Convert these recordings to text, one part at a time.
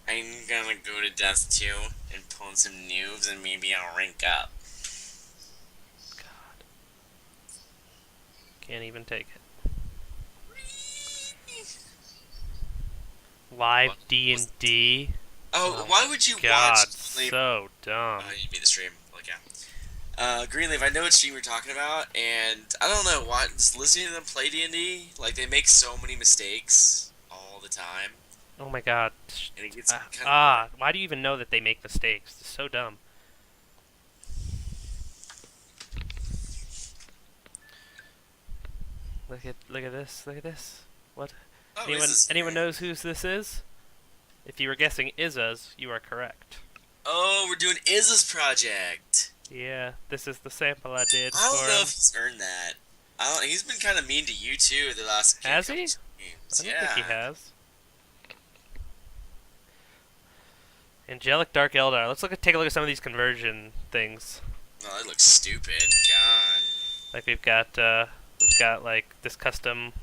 I'm gonna go to Death 2 and pull in some noobs and maybe I'll rank up. God, can't even take it. Live What D was and D. Oh, Oh why my would you watch God, Greenleaf? so dumb. You beat the stream. Like, yeah. Greenleaf, I know what stream you're talking about, and I don't know, just listening to them play D&D, like, they make so many mistakes all the time, Oh my God. and it gets kind of boring. Why do you even know that they make mistakes? It's so dumb. Look at this. Look at this. What? Oh, is Anyone this? knows whose this is? If you were guessing Izza's, you are correct. Oh, we're doing Iz's project. Yeah, this is the sample I did I don't for know him. if he's earned that. I don't. He's been kind of mean to you too the last Has couple he? streams. I don't think he Yeah. has. Angelic Dark Eldar. Take a look at some of these conversion things. Oh, that looks stupid. God. Like we've got like this custom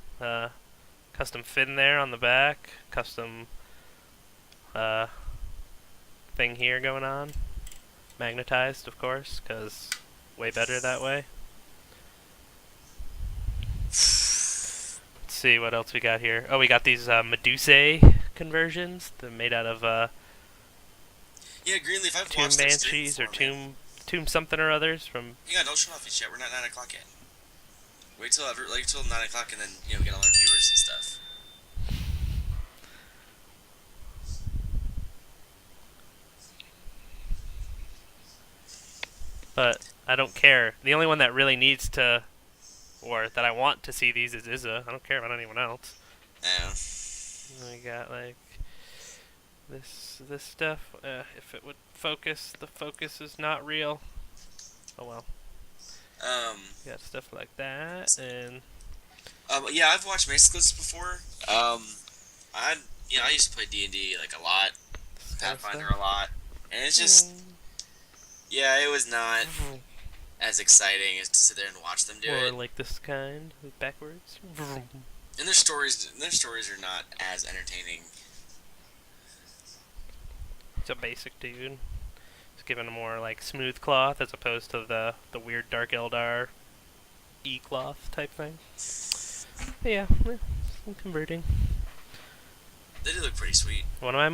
fin there on the back, custom uh thing here going on, magnetized of course, cause way better that way. Let's see what else we got here. Oh, we got these Medusae conversions. They're made out of Yeah, Greenleaf. I've Tomb watched their stream Banshees or before, man. Tomb something or others from. Yeah, don't shut off yet. We're not 9 o'clock yet. Wait till 9 o'clock, and then we get all our viewers and stuff. But I don't care. The only one that really needs to, or that I want to see these is Izza. I don't care about anyone else. Yeah. We got like this stuff. If it would focus, the focus is not real. Oh well. Um. We got stuff like that, and Yeah, I've watched Mace Clips before. I I used to play D&D like a lot, this kind of Pathfinder a stuff. lot, and it's just yeah, it was not as exciting as to sit there and watch them do Or it. like this kind, backwards. And their stories are not as entertaining. It's a basic dude. It's given a more like smooth cloth as opposed to the weird Dark Eldar E cloth type thing. But yeah, I'm converting. They do look pretty sweet. What am I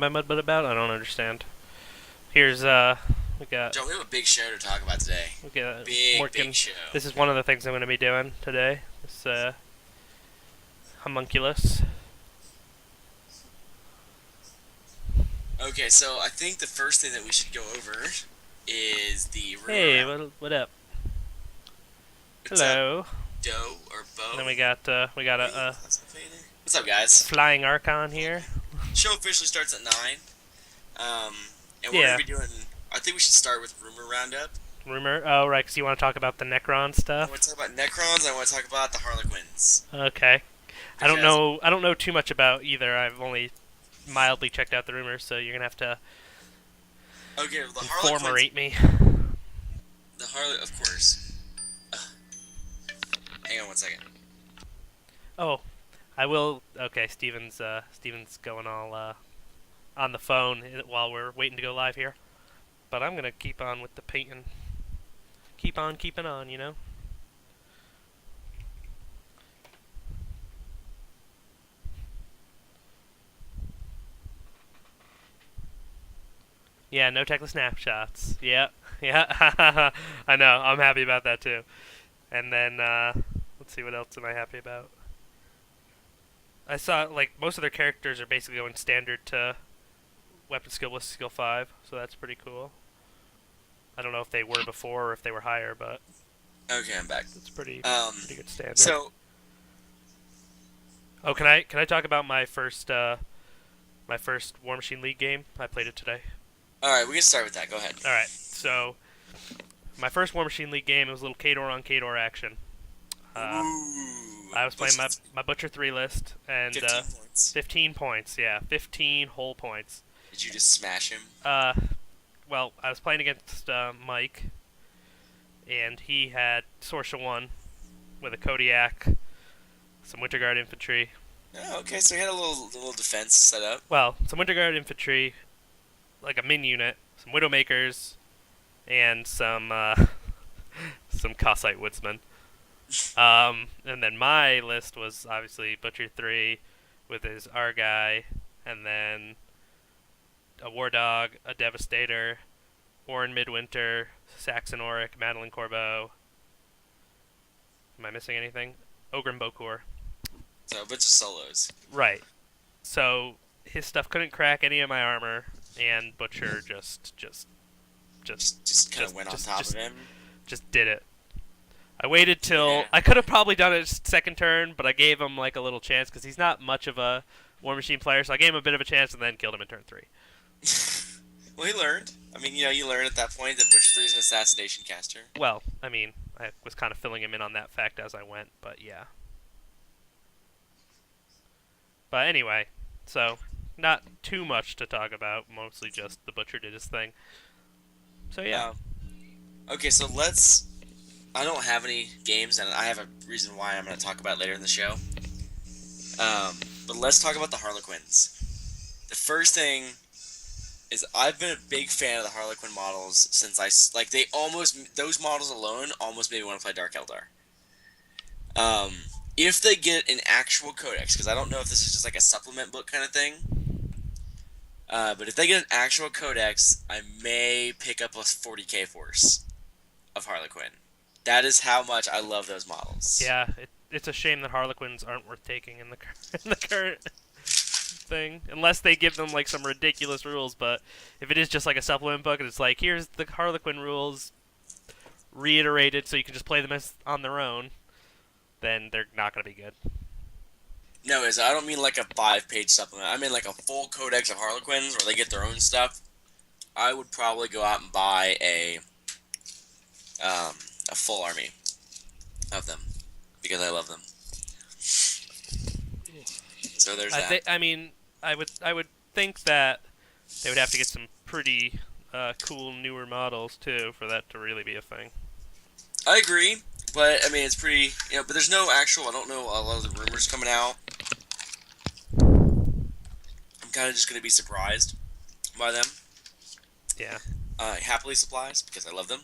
mud about? I don't understand. Here's we got Joe, we have a big show to talk about today. we got Big working. show. This is one of the things I'm going to be doing today. This homunculus. Okay, so I think the first thing that we should go over is the rumor Hey, round. what up? What's up, Hello. Doe or And Bo? then we got What's up, a guys? flying archon here. Show officially starts at 9. Um, and we're Yeah. gonna be doing. I think we should start with rumor roundup. Rumor. Oh, right, because you want to talk about the Necron I want to stuff. talk about Necrons. And I want to talk about the Harlequins. Okay. I don't Because know. I don't know too much about either. I've only mildly checked out the rumors, so you're gonna have to okay, the Harlequins. informate me. Of course. Ugh. Hang on one second. Oh, I will. Okay, Steven's going all on the phone while we're waiting to go live here. But I'm gonna keep on with the painting. Keep on keeping on, you know. Yeah, no Tekla snapshots. Yeah, yeah. I know. I'm happy about that too. And then let's see, what else am I happy about? I saw like most of their characters are basically going standard to weapon skill with skill 5, so that's pretty cool. I don't know if they were before or if they were higher, but Okay, I'm back. it's Um, pretty good standard. so Oh, can I talk about my first War Machine League game? I played it today. all right, we can start with that. Go ahead. All right, so my first War Machine League game, it was a little Kador on Kador action. Uh, Ooh, I was playing Butcher my Butcher 3 list, and 15 points. 15 points, yeah, 15 whole points. Did you just smash him? Uh, well, I was playing against Mike, and he had Sorsha 1 with a Kodiak, some Winter Guard infantry, Oh, okay, so he had a little defense set up. Well, some Winter Guard infantry, like a min unit, some Widowmakers, and some Cossite Woodsmen. And then my list was obviously Butcher 3 with his Argai, and then a War Dog, a Devastator, Warren Midwinter, Saxon Auric, Madeline Corbeau. Am I missing anything? Ogrim Bokor. So a bunch of solos. Right. So his stuff couldn't crack any of my armor, and Butcher just, Just kind of went on top of just, him. just did it. I waited till Yeah. I could have probably done it second turn, but I gave him like a little chance because he's not much of a War Machine player. So I gave him a bit of a chance and then killed him in turn 3. Well, he learned. I mean, you learn at that point that Butcher 3 is an assassination caster. Well, I mean, I was kind of filling him in on that fact as I went, but yeah. But anyway, so not too much to talk about. Mostly just the Butcher did his thing. So yeah. Um, okay, so let's. I don't have any games, and I have a reason why I'm going to talk about it later in the show. But let's talk about the Harlequins. The first thing is I've been a big fan of the Harlequin models since like they almost those models alone almost made me want to play Dark Eldar. Um, if they get an actual codex, because I don't know if this is just like a supplement book kind of thing. But if they get an actual codex, I may pick up a 40k force of Harlequin. That is how much I love those models. Yeah, it's a shame that Harlequins aren't worth taking in the in the current thing, unless they give them like some ridiculous rules. But if it is just like a supplement book and it's like here's the Harlequin rules reiterated, so you can just play them as on their own, then they're not going to be good. No, I don't mean like a 5-page supplement. I mean like a full codex of Harlequins where they get their own stuff. I would probably go out and buy a full army of them because I love them. So there's that. I mean, I would think that they would have to get some pretty cool newer models too for that to really be a thing. I agree, but I mean it's pretty, but there's no actual. I don't know a lot of the rumors coming out. I'm kind of just gonna be surprised by them. Yeah. Happily surprised because I love them.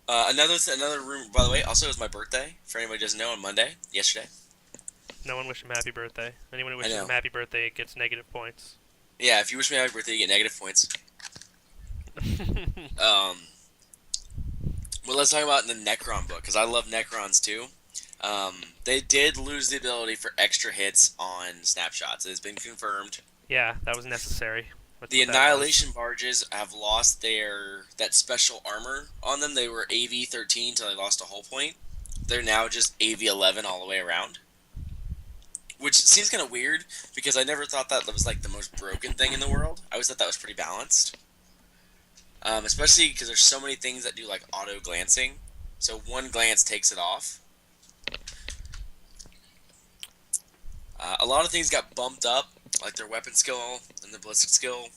Another rumor, by the way, also it was my birthday. For anybody who doesn't know, on Monday, yesterday. No one wish him happy birthday. Anyone who I wishes know. him happy birthday gets negative points. Yeah, if you wish me happy birthday, you get negative points. Um, well, let's talk about the Necron book because I love Necrons too. They did lose the ability for extra hits on snapshots. It has been confirmed. Yeah, that was necessary. That's The what that was. Annihilation barges have lost that special armor on them. They were AV 13 till they lost a hull point. They're now just AV 11 all the way around, which seems kind of weird because I never thought that was like the most broken thing in the world. I always thought that was pretty balanced, especially because there's so many things that do like auto glancing. So one glance takes it off. A lot of things got bumped up, like their weapon skill and the ballistic skill,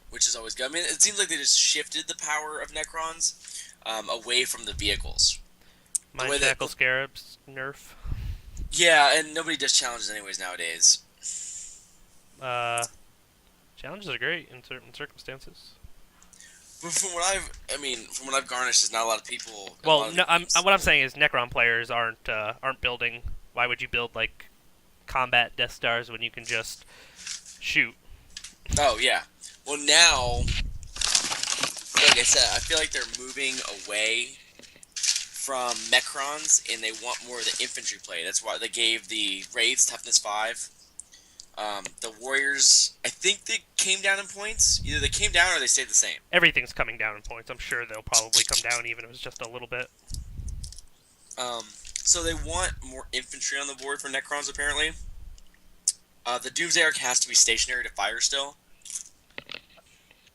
which is always good. I mean, it seems like they just shifted the power of Necrons away from the vehicles. The Mind way that, Shackle Scarabs nerf. yeah, and nobody does challenges anyways nowadays. Uh, Challenges are great in certain circumstances. But from what I've garnished, is not a lot of people. A Well, lot of no, the games. what I'm saying is Necron players aren't building. Why would you build like combat Death Stars when you can just shoot? Oh yeah. Well now, like I said, I feel like they're moving away from Mechrons, and they want more of the infantry play. That's why they gave the Wraiths toughness 5. The Warriors, I think they came down in points. Either they came down or they stayed the same. Everything's coming down in points. I'm sure they'll probably come down even if it's just a little bit. So they want more infantry on the board for Necrons, apparently. The Doomsday Arc has to be stationary to fire still.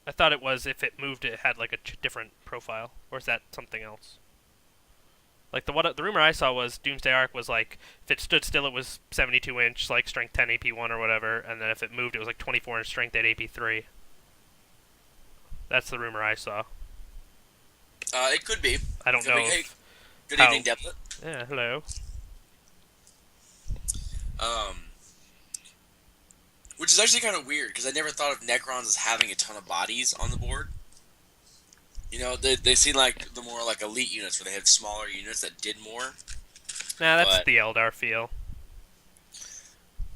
I thought it was if it moved, it had like a different profile, or is that something else? Like the rumor I saw was Doomsday Arc was like if it stood still, it was 72 inch, like strength 10 AP 1 or whatever, and then if it moved, it was like 24 inch strength at AP 3. That's the rumor I saw. It could be. I don't Could know be. Hey, if good how. evening, Devlet. Yeah, hello. Um, which is actually kind of weird because I never thought of Necrons as having a ton of bodies on the board. You know, they seem like the more like elite units where they had smaller units that did more. Nah, that's But the Eldar feel.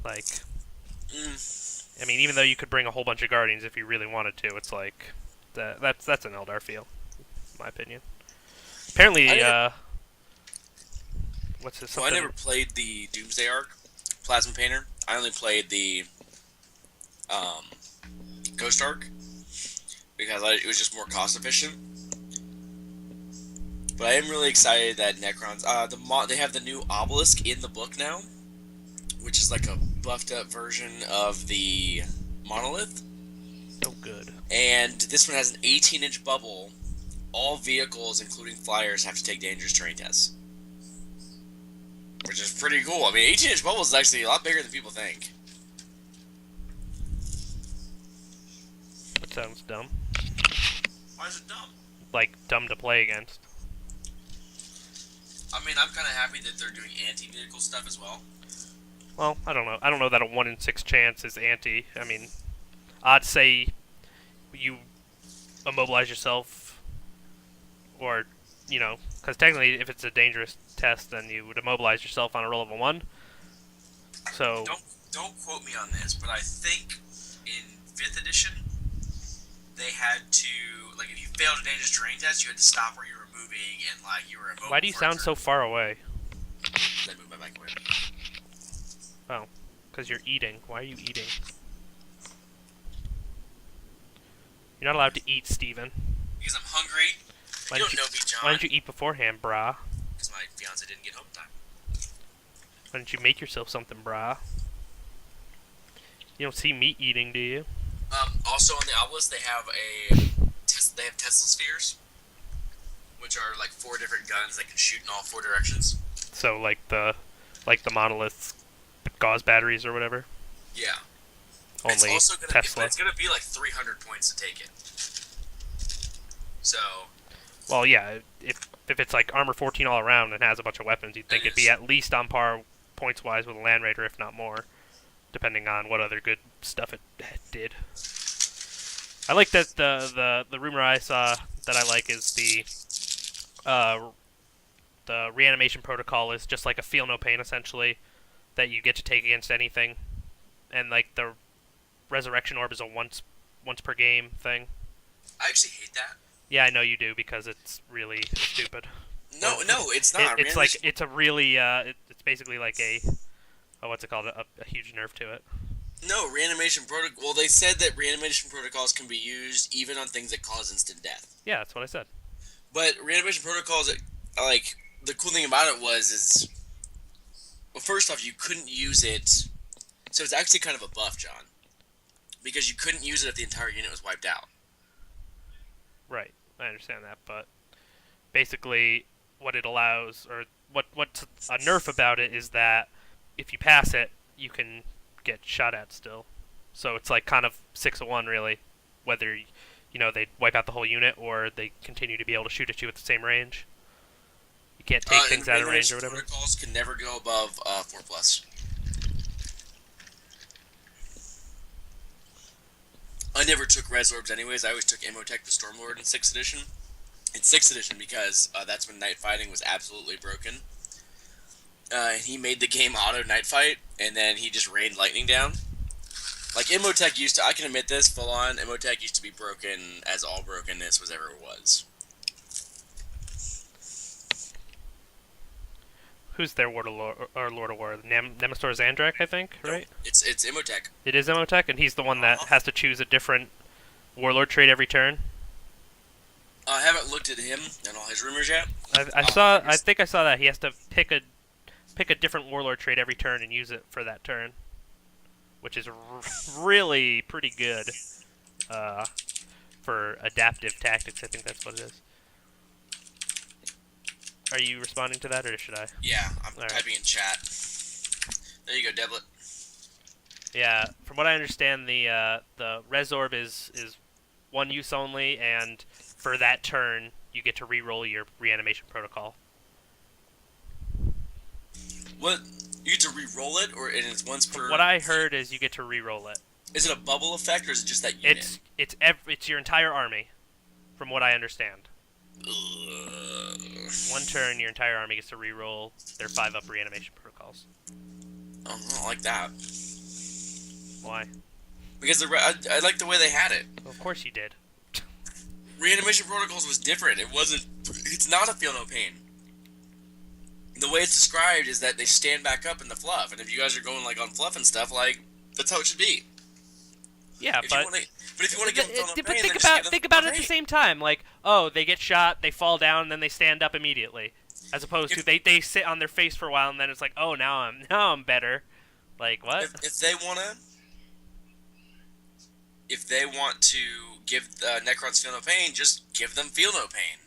Like, I mean, even though you could bring a whole bunch of Guardians if you really wanted to, it's like that's an Eldar feel, in my opinion. I Apparently, never, what's this? well, I Something. never played the Doomsday arc, Plasma Painter. I only played the um, Ghost arc because it was just more cost efficient. But I am really excited that Necrons. They have the new obelisk in the book now, which is like a buffed up version of the monolith. Oh, good. And this one has an 18-inch bubble. All vehicles, including flyers, have to take dangerous terrain tests, which is pretty cool. I mean, 18-inch bubble is actually a lot bigger than people think. That sounds dumb. Why is it dumb? Like dumb to play against. I mean, I'm kind of happy that they're doing anti-vehicle stuff as well. Well, I don't know. I don't know that a 1 in 6 chance is anti. I mean, I'd say you immobilize yourself, or because technically, if it's a dangerous test, then you would immobilize yourself on a roll of a 1. So Don't quote me on this, but I think in 5th edition they had to, like, if you failed a dangerous terrain test, you had to stop where you were moving and like you were immobile. why do you sound so far away? I moved my mic away. Oh, because you're eating. Why are you eating? You're not allowed to eat, Steven. Because I'm hungry. You don't know me, John. Why didn't you eat beforehand, brah? Because my fiance didn't get home in time. Why didn't you make yourself something, brah? You don't see me eating, do you? Also on the obelisk, they have Tesla spheres, which are like 4 different guns that can shoot in all 4 directions. So like the monolith gauze batteries or whatever. Yeah. Only it's also gonna Tesla. It's gonna be like 300 points to take it. So. Well, yeah. If it's like armor 14 all around and has a bunch of weapons, you'd think it'd be at least on par points wise with a Land Raider, if not more, depending on what other good stuff it did. I like that the rumor I saw that I like is the reanimation protocol is just like a feel no pain essentially that you get to take against anything, and like the resurrection orb is a once per game thing. I actually hate that. Yeah, I know you do because it's really stupid. No, it's not. It's like it's a really it's basically like a what's it called, a huge nerf to it. No, reanimation protocol. Well, they said that reanimation protocols can be used even on things that cause instant death. Yeah, that's what I said. But reanimation protocols, like, the cool thing about it is, well, first off, you couldn't use it. So it's actually kind of a buff, John, because you couldn't use it if the entire unit was wiped out. Right, I understand that, but basically, what it allows, or what's a nerf about it, is that if you pass it, you can get shot at still. So it's like kind of 6-1 really, whether they wipe out the whole unit or they continue to be able to shoot at you at the same range. You can't take things out of range or whatever. Protocols can never go above 4+. I never took res orbs anyways. I always took Emotech the Stormlord in 6th edition. In 6th edition because that's when night fighting was absolutely broken. He made the game auto night fight, and then he just rained lightning down. Like, Emotech used to, I can admit this, full on, Emotech used to be broken as all brokenness was ever was. Who's their Lord of War? Nemastor Zandrak, I think, right? No, it's Emotech. It is Emotech, and he's the one that has to choose a different Warlord trait every turn. I haven't looked at him and all his rumors yet. I think I saw that he has to pick a different Warlord trait every turn and use it for that turn, which is really pretty good for adaptive tactics. I think that's what it is. Are you responding to that, or should I? Yeah, I'm typing in chat. There you go, Deblet. Yeah, from what I understand, the Res Orb is one use only, and for that turn, you get to re-roll your reanimation protocol. What You get to re-roll it, or and it's once per. What I heard is you get to re-roll it. Is it a bubble effect, or is it just that unit? It's your entire army, from what I understand. Ugh. One turn, your entire army gets to re-roll their 5-up reanimation protocols. Oh, I don't like that. Why? Because I like the way they had it. Well, of course you did. Reanimation protocols was different. It wasn't. It's not a feel no pain. The way it's described is that they stand back up in the fluff, and if you guys are going like on fluff and stuff, like that's how it should be. Yeah, If but you wanna, but if you want to give them feel no pain, think about it at the same time. Like, oh, they get shot, they fall down, and then they stand up immediately, as opposed to they sit on their face for a while, and then it's like, oh, now I'm better. Like what? If they want to give Necrons feel no pain, just give them feel no pain.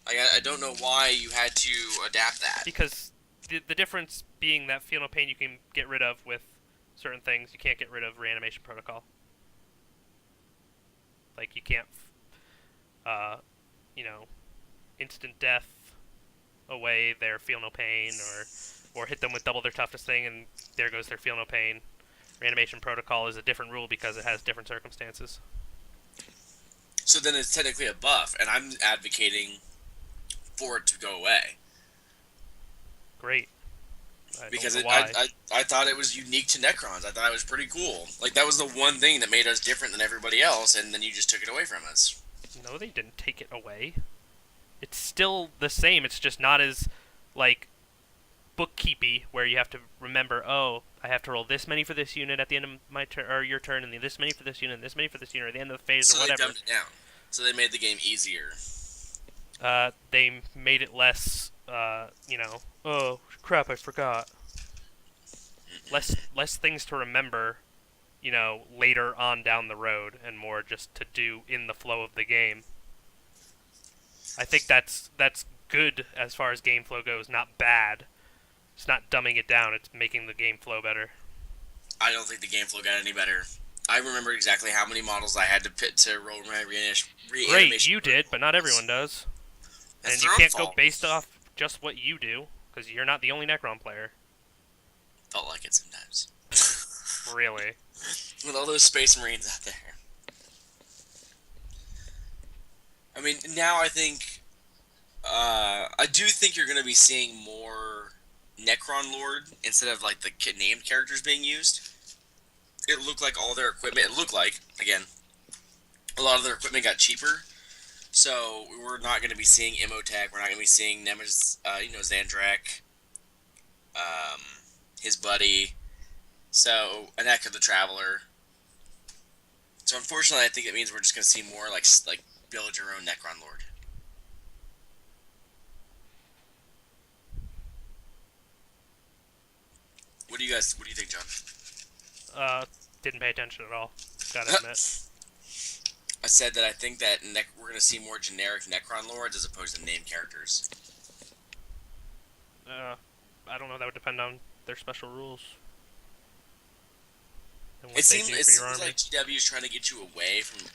Like I don't know why you had to adapt that. Because the difference being that feel no pain you can get rid of with certain things, you can't get rid of reanimation protocol. Like you can't, instant death away their feel no pain, or hit them with double their toughness thing, and there goes their feel no pain. Reanimation protocol is a different rule because it has different circumstances. So then it's technically a buff, and I'm advocating for it to go away. Great. Because I thought it was unique to Necrons. I thought it was pretty cool. Like, that was the one thing that made us different than everybody else, and then you just took it away from us. No, they didn't take it away. It's still the same. It's just not as, like, bookkeepy, where you have to remember, oh, I have to roll this many for this unit at the end of my turn, or your turn, and this many for this unit, and this many for this unit at the end of the phase, or whatever. So they dumbed it down. So they made the game easier. They made it less, oh, crap, I forgot. Less things to remember, later on down the road, and more just to do in the flow of the game. I think that's good as far as game flow goes, not bad. It's not dumbing it down, it's making the game flow better. I don't think the game flow got any better. I remember exactly how many models I had to pit to roll my reanimation. Great, you did, but not everyone does. And you can't go based off just what you do, because you're not the only Necron player. Felt like it sometimes. Really? With all those Space Marines out there. I mean, now I think... I do think you're going to be seeing more Necron Lord instead of, like, the named characters being used. It looked like all their equipment... It looked like, again, a lot of their equipment got cheaper. So, we're not going to be seeing Imhotep. We're not going to be seeing Nemesis, Xandrak. His buddy. So, an Echo the Traveler. So, unfortunately, I think it means we're just going to see more, like build your own Necron Lord. What do you think, John? Didn't pay attention at all. Gotta admit. I said that I think that we're going to see more generic Necron Lords as opposed to named characters. I don't know. That would depend on their special rules. And what It they seems do for your army. like GW is trying to get you away from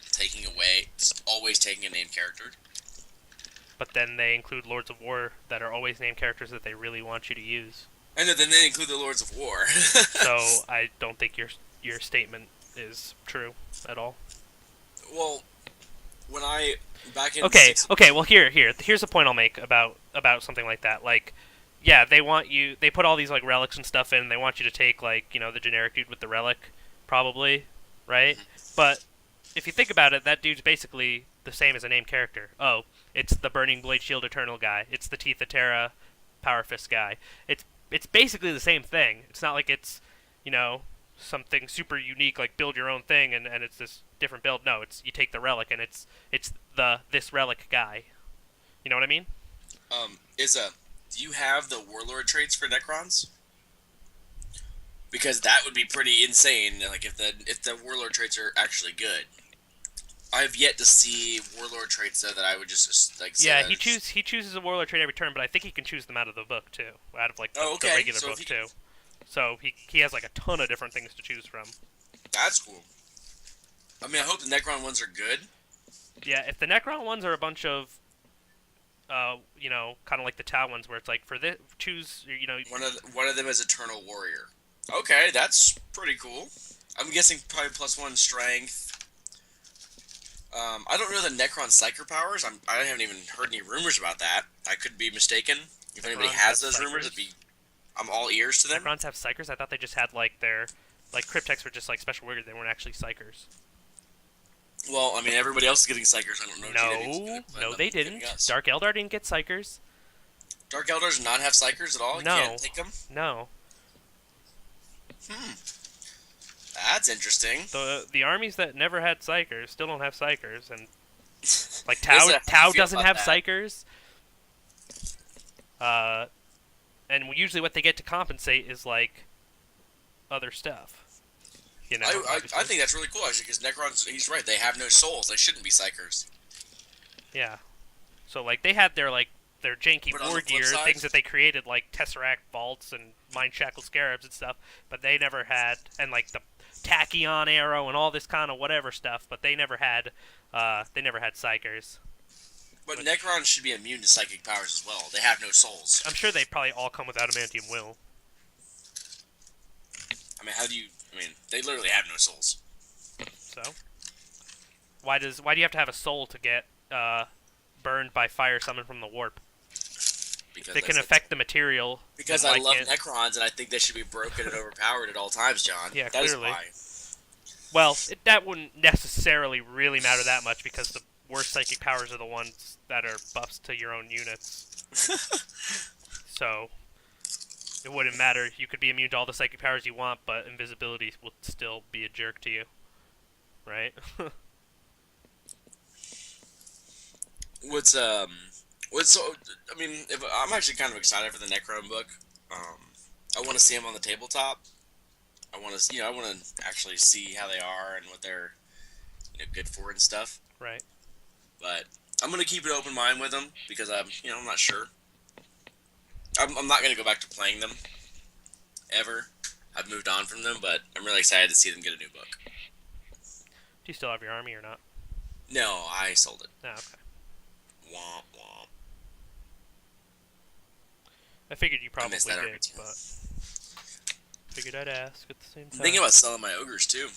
always taking a named character. But then they include Lords of War that are always named characters that they really want you to use. And then they include the Lords of War. So I don't think your statement is true at all. Well, when I back in okay. Well, here's a point I'll make about something like that. Like, yeah, they put all these like relics and stuff in. And they want you to take like the generic dude with the relic, probably, right? But if you think about it, that dude's basically the same as a named character. Oh, it's the Burning Blade Shield Eternal guy. It's the Teeth of Terra Power Fist guy. It's basically the same thing. It's not like it's something super unique, like build your own thing and it's this different build. No, it's you take the relic and it's this relic guy. You know what I mean? Do you have the Warlord traits for Necrons? Because that would be pretty insane. Like if the Warlord traits are actually good. I've yet to see Warlord traits though that I would just like. Say yeah, he chooses a Warlord trait every turn, but I think he can choose them out of the book too, out of like the regular book too. So he has like a ton of different things to choose from. That's cool. I mean, I hope the Necron ones are good. Yeah, if the Necron ones are a bunch of kind of like the Tau ones, where it's like for this choose, One of them is Eternal Warrior. Okay, that's pretty cool. I'm guessing probably +1 strength. I don't know the Necron Psyker powers. I haven't even heard any rumors about that. I could be mistaken. If anybody Necrons has have those rumors, psychers. I'm all ears to them. Necrons have psychers. I thought they just had like their cryptex were just like special warriors. They weren't actually psychers. Well, I mean, everybody else is getting Psychers. I don't know. No, they didn't. Dark Eldar didn't get psychers. Dark Eldars do not have Psychers at all? You No, can't take them? no. That's interesting. The armies that never had psychers still don't have psychers, and like Listen, Tau how do you feel doesn't about have that? psychers. And usually what they get to compensate is like other stuff. I Obviously. think that's really cool, actually, because Necrons, he's right, they have no souls. They shouldn't be Psychers. Yeah. So like they had their janky But on war the flip gear, side- things that they created like Tesseract vaults and Mind Shackle Scarabs and stuff, but they never had, and like the Tachyon arrow and all this kind of whatever stuff, but they never had psychers. But Necrons should be immune to psychic powers as well. They have no souls. I'm sure they probably all come with adamantium will. I mean, they literally have no souls. So why do you have to have a soul to get burned by fire summoned from the warp? Because They can affect the material. Because then I why love can't- Necrons, and I think they should be broken and overpowered at all times, John. Yeah, That is clearly. why. Well, that wouldn't necessarily really matter that much because the worst psychic powers are the ones that are buffs to your own units. So it wouldn't matter. You could be immune to all the psychic powers you want, but invisibility will still be a jerk to you, right? I mean, I'm actually kind of excited for the Necron book. I want to see them on the tabletop. I want to actually see how they are and what they're, good for and stuff. Right. But I'm gonna keep an open mind with them because I'm not sure. I'm not gonna go back to playing them ever. I've moved on from them, but I'm really excited to see them get a new book. Do you still have your army or not? No, I sold it. No, okay. Womp womp. I figured you I probably missed that did, opportunity. but figured I'd ask at the same I'm time. thinking about selling my ogres too.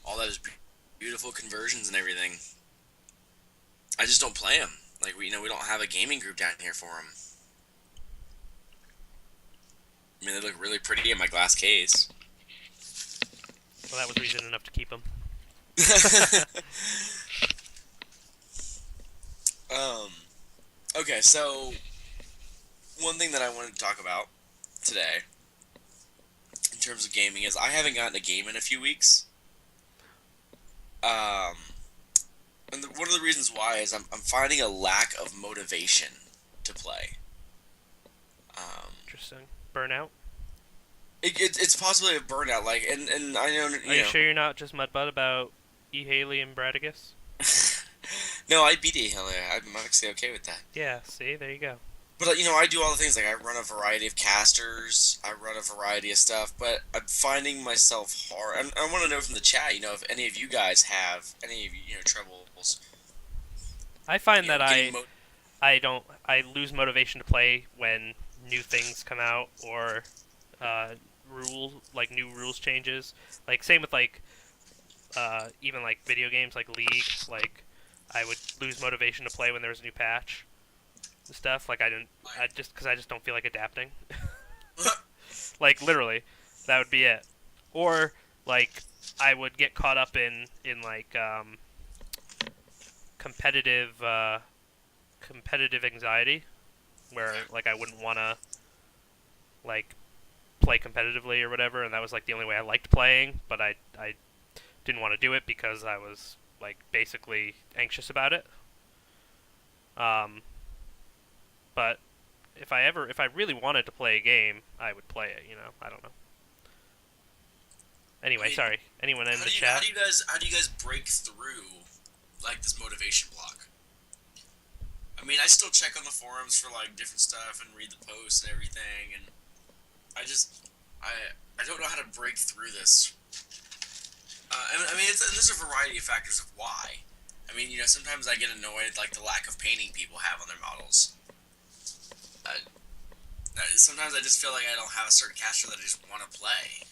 All those beautiful conversions and everything. I just don't play them. Like we don't have a gaming group down here for them. I mean, they look really pretty in my glass case. Well, that was reason enough to keep them. Okay, so one thing that I wanted to talk about today, in terms of gaming, is I haven't gotten a game in a few weeks. And one of the reasons why is I'm finding a lack of motivation to play. Interesting. Burnout? It's possibly a burnout, like, and I know. Are you sure you're not just mudbutt about E. Haley and Bradigus? No, I beat it. I'm actually okay with that. Yeah, see? There you go. But I do all the things, like I run a variety of casters, I run a variety of stuff, but I'm finding myself hard. I want to know from the chat, if any of you guys have any of troubles. I find that getting I lose motivation to play when new things come out or new rules changes. Like same with even like video games like League. Like I would lose motivation to play when there was a new patch and stuff. Like I just don't feel like adapting. Like literally, that would be it. Or like I would get caught up in like competitive anxiety, where like I wouldn't want to like play competitively or whatever, and that was like the only way I liked playing, but I didn't want to do it because I was like basically anxious about it. But if I really wanted to play a game, I would play it. I don't know. Anyway, sorry. Anyone in the chat? How do you guys break through like this motivation block? I mean, I still check on the forums for like different stuff and read the posts and everything, and I don't know how to break through this. I mean, there's a variety of factors of why. I mean, sometimes I get annoyed like the lack of painting people have on their models. Uh, Sometimes I just feel like I don't have a certain caster that I just want to play.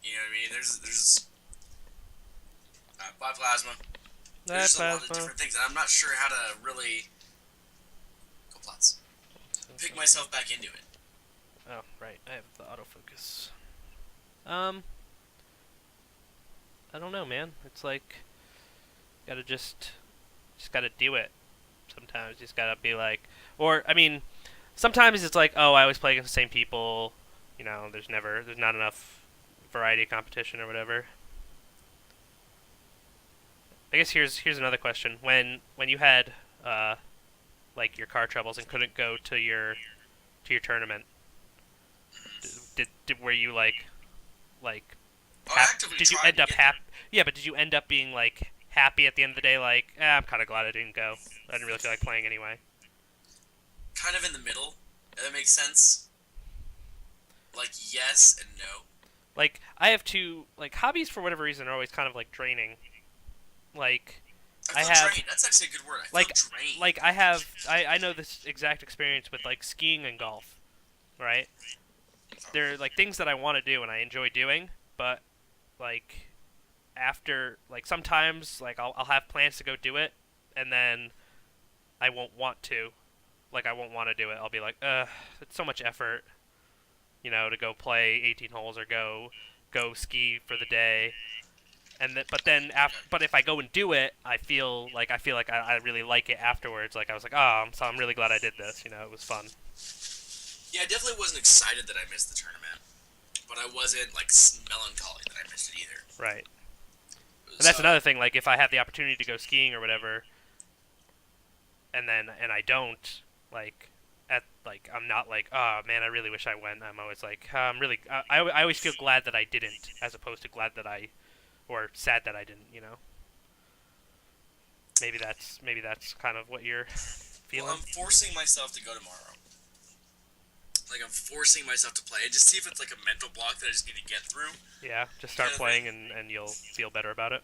You know what I mean? There's by plasma. There's That just a lot of plasma. different things, and I'm not sure how to really go plots. Pick myself back into it. Oh, right. I have the autofocus. I don't know, man. It's like gotta just gotta do it. Sometimes you just gotta be like, or I mean, sometimes it's like, oh, I always play against the same people. There's not enough variety of competition or whatever. I guess here's another question. When you had like your car troubles and couldn't go to your tournament, did were you like Oh, I actively did you tried end to up get there. happy? Yeah, but did you end up being like happy at the end of the day? Like, I'm kind of glad I didn't go. I didn't really feel like playing anyway. Kind of in the middle. If that makes sense. Like yes and no. Like, I have two like hobbies for whatever reason are always kind of like draining. Like, I I feel have drained. That's actually a good word. I feel like drained. I know this exact experience with like skiing and golf, right? They're like things that I want to do and I enjoy doing, but like after like sometimes like I'll have plans to go do it and then I won't want to. Like I won't want to do it. I'll be like, it's so much effort, to go play 18 holes or go ski for the day. But if I go and do it, I feel like I really like it afterwards. Like I was like, oh, I'm really glad I did this. It was fun. Yeah, I definitely wasn't excited that I missed the tournament, but I wasn't like melancholy that I missed it either. Right. And So that's another thing. Like if I have the opportunity to go skiing or whatever, and I don't, like I'm not like, oh man, I really wish I went. I'm always like, I'm really I always feel glad that I didn't, as opposed to glad that I or sad that I didn't. Maybe that's kind of what you're well, feeling. I'm forcing myself to go tomorrow. Like I'm forcing myself to play and just see if it's like a mental block that I just need to get through, Yeah, just kind start of thing. playing and you'll feel better about it.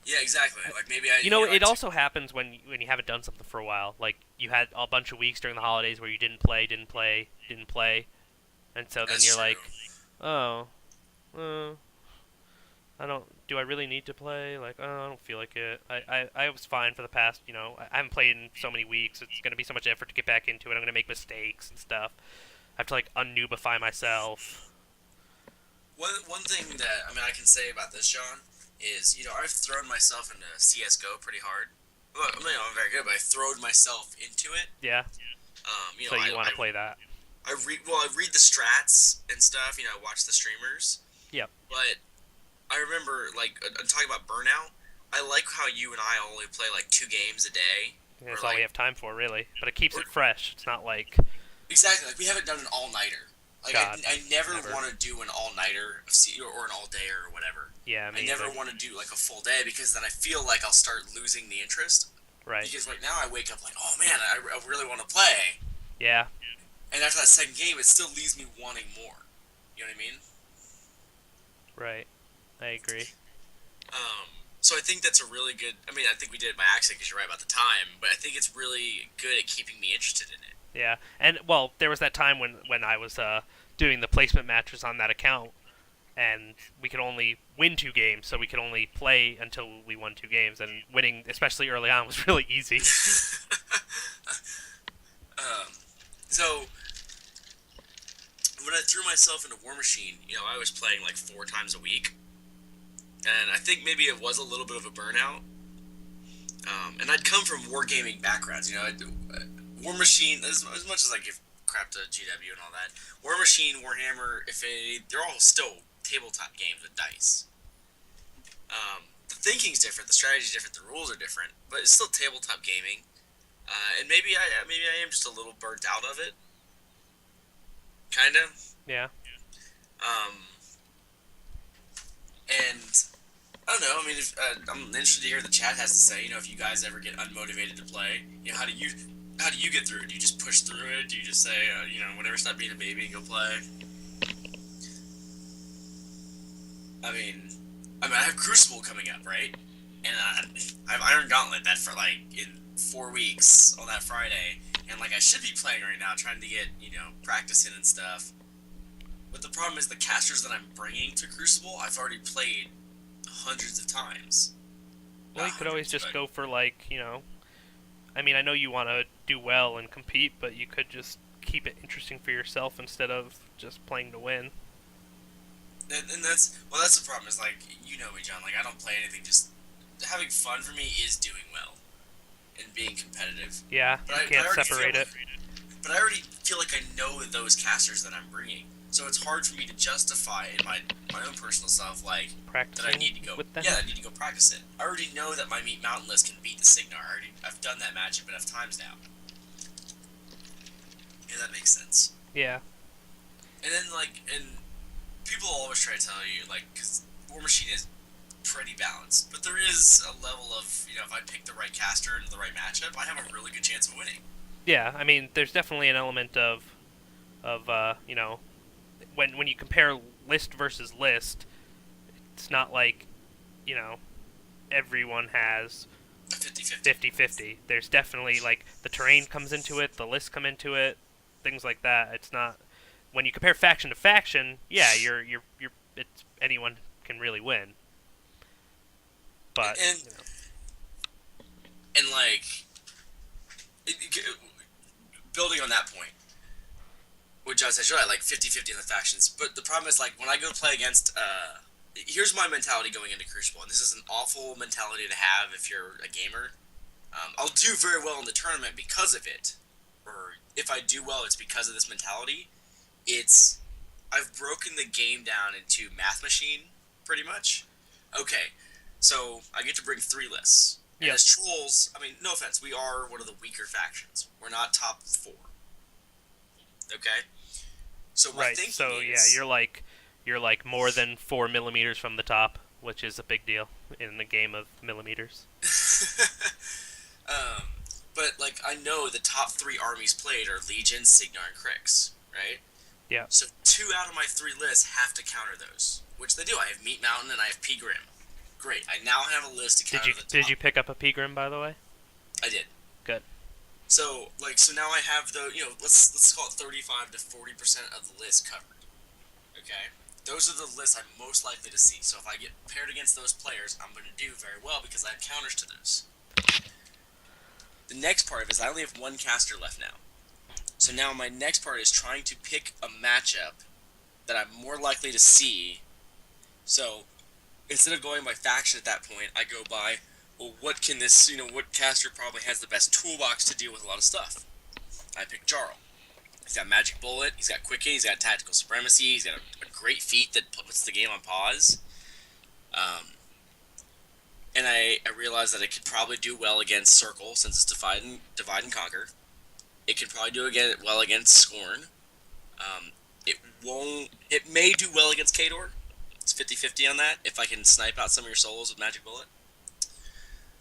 Yeah, exactly. Like maybe I, I It took. also happens when you haven't done something for a while. Like you had a bunch of weeks during the holidays where you didn't play, and so then That's you're true. like, oh, uh, I don't. Do I really need to play? Like, oh, I don't feel like it. I was fine for the past. I haven't played in so many weeks. It's gonna be so much effort to get back into it. I'm gonna make mistakes and stuff. I have to like unnoobify myself. One thing that I can say about this, Sean, is I've thrown myself into CS:GO pretty hard. Well, I'm very good, but I throwed myself into it. Yeah. So I, you want to play that? I read the strats and stuff. I watch the streamers, Yep. but I remember like I'm talking about burnout. I like how you and I only play like 2 games a day, And or that's all we like have time for, really. But it keeps or it fresh. It's not like exactly like we haven't done an all nighter. Like God. I never Never. want to do an all nighter or an all day or whatever. Yeah, I me never either. want to do like a full day because then I feel like I'll start losing the interest. Right. Because right now I wake up like, oh man, I really want to play, Yeah. and after that second game, it still leaves me wanting more. You know what I mean? Right. I agree. So I think that's a really good. I think we did it by accident because you're right about the time, but I think it's really good at keeping me interested in it. Yeah. And well, there was that time when I was doing the placement matches on that account, and we could only win 2 games, so we could only play until we won 2 games, and winning, especially early on, was really easy. um, so when I threw myself into War Machine, I was playing like 4 times a week, and I think maybe it was a little bit of a burnout. And I'd come from wargaming backgrounds. War Machine, as much as I give crap to GW and all that, War Machine, Warhammer, Affinity, they're all still tabletop games with dice. The thinking's different, the strategy's different, the rules are different, but it's still tabletop gaming. And maybe I am just a little burnt out of it, kind of. Yeah. Um, and I don't know. I'm interested to hear what the chat has to say. If you guys ever get unmotivated to play, how do you get through it? Do you just push through it? Do you just say, whatever, stop being a baby and go play? I mean, I have Crucible coming up, right? and I've Iron Gauntlet that for like in 4 weeks on that Friday, and like I should be playing right now, trying to get practice in and stuff. But the problem is the casters that I'm bringing to Crucible, I've already played hundreds of times. Well, Not you could always hundreds, just but go for like, I mean, I know you want to do well and compete, but you could just keep it interesting for yourself instead of just playing to win. and that's the problem. Is like me, John. Like I don't play anything. Just having fun for me is doing well and being competitive. Yeah, But you can't already separate it. But I already feel like I know those casters that I'm bringing, so it's hard for me to justify in my own personal stuff like that I Practicing need to go. with them. Yeah, I need to go practice it. I already know that my Meat Mountain list can beat the Signar. I've done that matchup enough times now. Yeah, that makes sense. Yeah. And then people always try to tell you because War Machine is pretty balanced, but there is a level of if I pick the right caster and the right matchup, I have a really good chance of winning. Yeah, I mean, there's definitely an element of when you compare list versus list, it's not like, everyone has 50-50. There's definitely, like, the terrain comes into it, the lists come into it, things like that. It's not... When you compare faction to faction, yeah, it's anyone can really win. But, and building on that point, what John said, you're right, like 50-50 in the factions. But the problem is, when I go play against, here's my mentality going into Crucible, and this is an awful mentality to have if you're a gamer. I'll do very well in the tournament because of it, or if I do well, it's because of this mentality. I've broken the game down into math machine, pretty much. Okay, so I get to bring 3 lists. And as trolls, I mean, no offense, we are one of the weaker factions. We're not top 4. Okay? So my thinking is... you're like more than 4 millimeters from the top, which is a big deal in the game of millimeters. But I know the top 3 armies played are Legion, Signar, and Krix, right? Yeah. So 2 out of my 3 lists have to counter those, which they do. I have Meat Mountain and I have P-Grim. Great. I now have a list to counter the top. Did you pick up a P-Grim, by the way? I did. Good. So now I have let's call it 35 to 40% of the list covered. Okay? Those are the lists I'm most likely to see. So if I get paired against those players, I'm going to do very well because I have counters to those. The next part of it is I only have 1 caster left now. So now my next part is trying to pick a matchup that I'm more likely to see. So instead of going by faction at that point, I go by, well, what caster probably has the best toolbox to deal with a lot of stuff? I pick Jarl. He's got Magic Bullet, he's got Quicken, he's got Tactical Supremacy, he's got a great feat that puts the game on pause. And I realized that it could probably do well against Circle, since it's divide and conquer. It can probably do well against Scorn. It may do well against Khador. It's 50-50 on that, if I can snipe out some of your solos with Magic Bullet.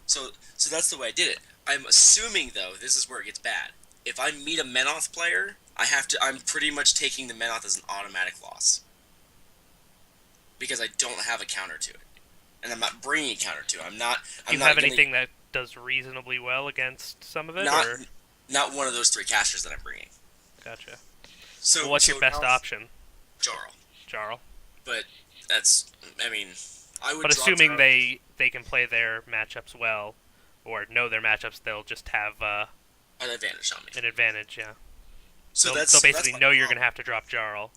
So that's the way I did it. I'm assuming, though, this is where it gets bad. If I meet a Menoth player, I'm pretty much taking the Menoth as an automatic loss. Because I don't have a counter to it. And I'm not bringing a counter to it. Do you have anything that does reasonably well against some of it? Not one of those 3 casters that I'm bringing. Gotcha. So what's your best option? Jarl. But that's, I would. But assuming they can play their matchups well, or know their matchups, they'll just have an advantage on me. An advantage, yeah. So they'll basically know you're going to have to drop Jarl.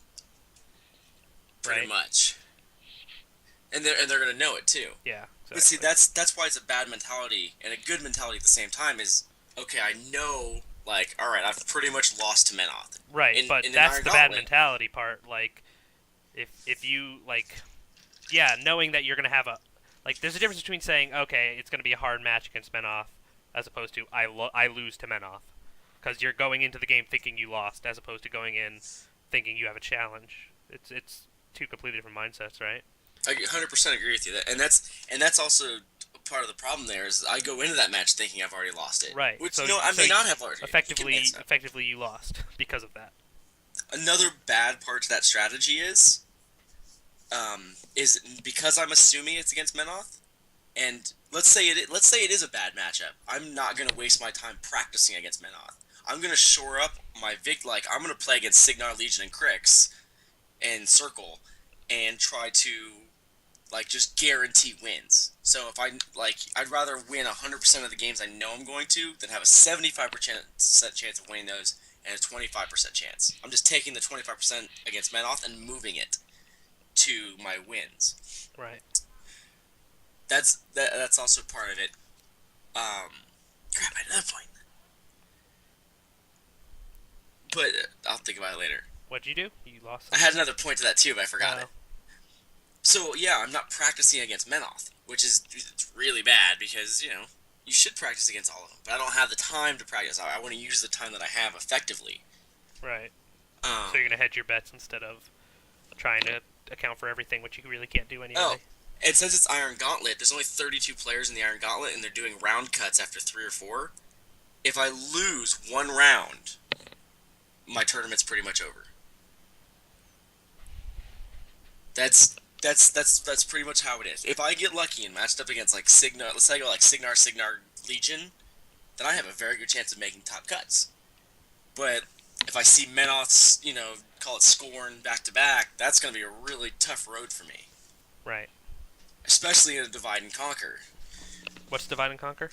Pretty much. And they're going to know it too. Yeah. Exactly. But see, that's why it's a bad mentality and a good mentality at the same time. Is okay. I know, all right, I've pretty much lost to Menoth. Right, but that's the bad mentality part. If you knowing that you're going to have there's a difference between saying, okay, it's going to be a hard match against Menoth, as opposed to I lose to Menoth, because you're going into the game thinking you lost, as opposed to going in thinking you have a challenge. It's 2 completely different mindsets, right? I 100% agree with you. And that's also part of the problem. There is I go into that match thinking I've already lost it. Right. Which I may not have already. Effectively, you lost because of that. Another bad part to that strategy is because I'm assuming it's against Menoth, And let's say it is a bad matchup. I'm not gonna waste my time practicing against Menoth. I'm gonna shore up my I'm gonna play against Signar, Legion, and Crix and Circle, and try to just guarantee wins. So if I'd rather win 100% of the games I know I'm going to than have a 75% chance of winning those and a 25% chance. I'm just taking the 25% against Menoth and moving it to my wins. Right. That's also part of it. Crap, I had another point, but I'll think about it later. What'd you do? You lost I something? had another point to that too, but I forgot Oh. it. So yeah, I'm not practicing against Menoth, which is it's really bad because you should practice against all of them, but I don't have the time to practice. I want to use the time that I have effectively. Right. Um, So you're gonna hedge your bets instead of trying to account for everything, which you really can't do anyway. oh, and since it's Iron Gauntlet, there's only 32 players in the Iron Gauntlet, and they're doing round cuts after 3 or 4. If I lose one round, my tournament's pretty much over. That's pretty much how it is. If I get lucky and matched up against Signar, let's say I go Signar Legion, then I have a very good chance of making top cuts. But if I see Menoth's, call it Scorn back to back, that's going to be a really tough road for me, Right. especially in a divide and conquer. What's divide and conquer?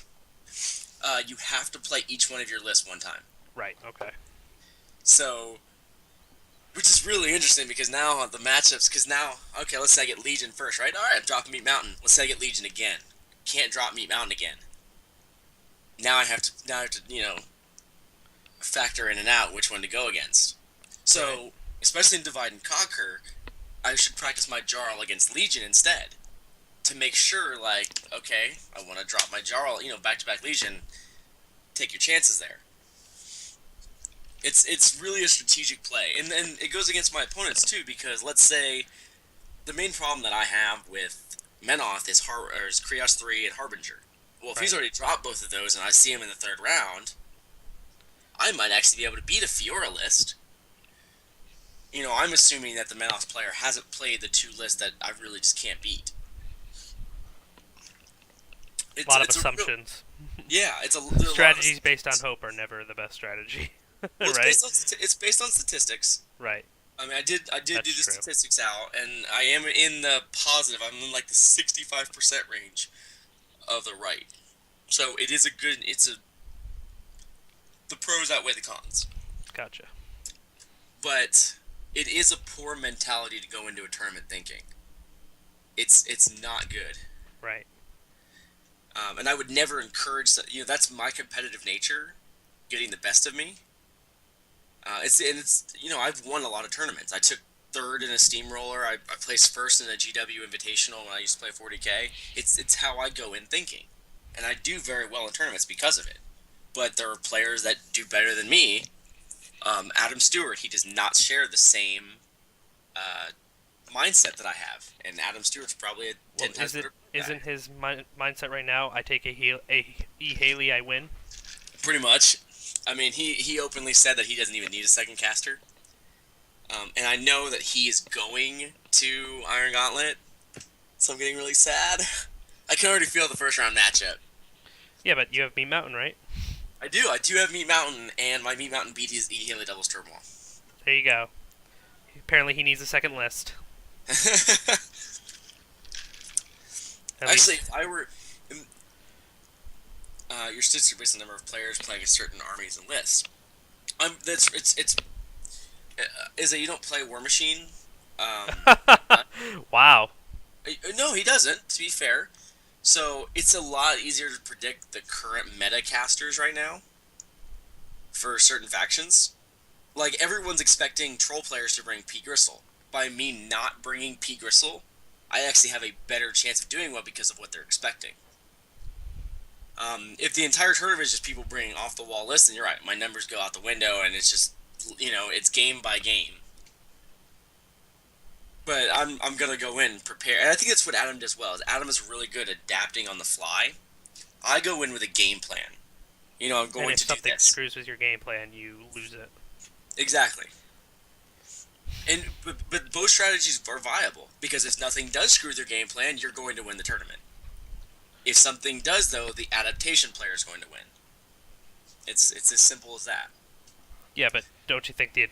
You have to play each one of your lists one time. Right. Okay. So, which is really interesting because now the matchups, okay, let's say I get Legion first, right? All right, I'm dropping Meat Mountain. Let's say I get Legion again. Can't drop Meat Mountain again. Now I have to, factor in and out which one to go against. So, Right. especially in Divide and Conquer, I should practice my Jarl against Legion instead to make sure, okay, I want to drop my Jarl, back-to-back Legion. Take your chances there. It's really a strategic play, and it goes against my opponents too, because let's say the main problem that I have with Menoth is Krios 3 and Harbinger. Well, if he's Right. already dropped both of those and I see him in the third round, I might actually be able to beat a Fiora list. I'm assuming that the Menoth player hasn't played the 2 lists that I really just can't beat. A lot of assumptions. It's Strategies based on hope are never the best strategy. Well, Right. it's based on statistics. Right. I mean, I did That's do the true. statistics out, and I am in the positive. I'm in the 65% range of the right. So it is the pros outweigh the cons. Gotcha. But it is a poor mentality to go into a tournament thinking. It's not good. Right. And I would never encourage that. That's my competitive nature, getting the best of me. I've won a lot of tournaments. I took third in a steamroller. I placed first in a GW Invitational when I used to play 40K. It's how I go in thinking, and I do very well in tournaments because of it. But there are players that do better than me. Adam Stewart, he does not share the same mindset that I have, and Adam Stewart's probably a 10 times better guy. Isn't his mindset right now? I take a Haley, I win. Pretty much. I mean, he openly said that he doesn't even need a second caster. And I know that he is going to Iron Gauntlet, so I'm getting really sad. I can already feel the first round matchup. Yeah, but you have Meat Mountain, right? I do have Meat Mountain, and my Meat Mountain beat his E Haley Doubles Turmoil. There you go. Apparently he needs a second list. At Actually, least. if I were... your statistics based on the number of players playing a certain armies and lists. You don't play War Machine. Wow. No, he doesn't. To be fair, so it's a lot easier to predict the current meta casters right now for certain factions. Everyone's expecting troll players to bring P Gristle. By me not bringing P Gristle, I actually have a better chance of doing well because of what they're expecting. If the entire tournament is just people bringing off the wall lists, then you're right. My numbers go out the window, and it's just it's game by game. But I'm gonna go in prepare, and I think that's what Adam does well. Adam is really good at adapting on the fly. I go in with a game plan. I'm going And if to do something this screws with your game plan, you lose it. exactly. But both strategies are viable because if nothing does screw with your game plan, you're going to win the tournament. If something does, though, the adaptation player is going to win. It's as simple as that. Yeah, but don't you think the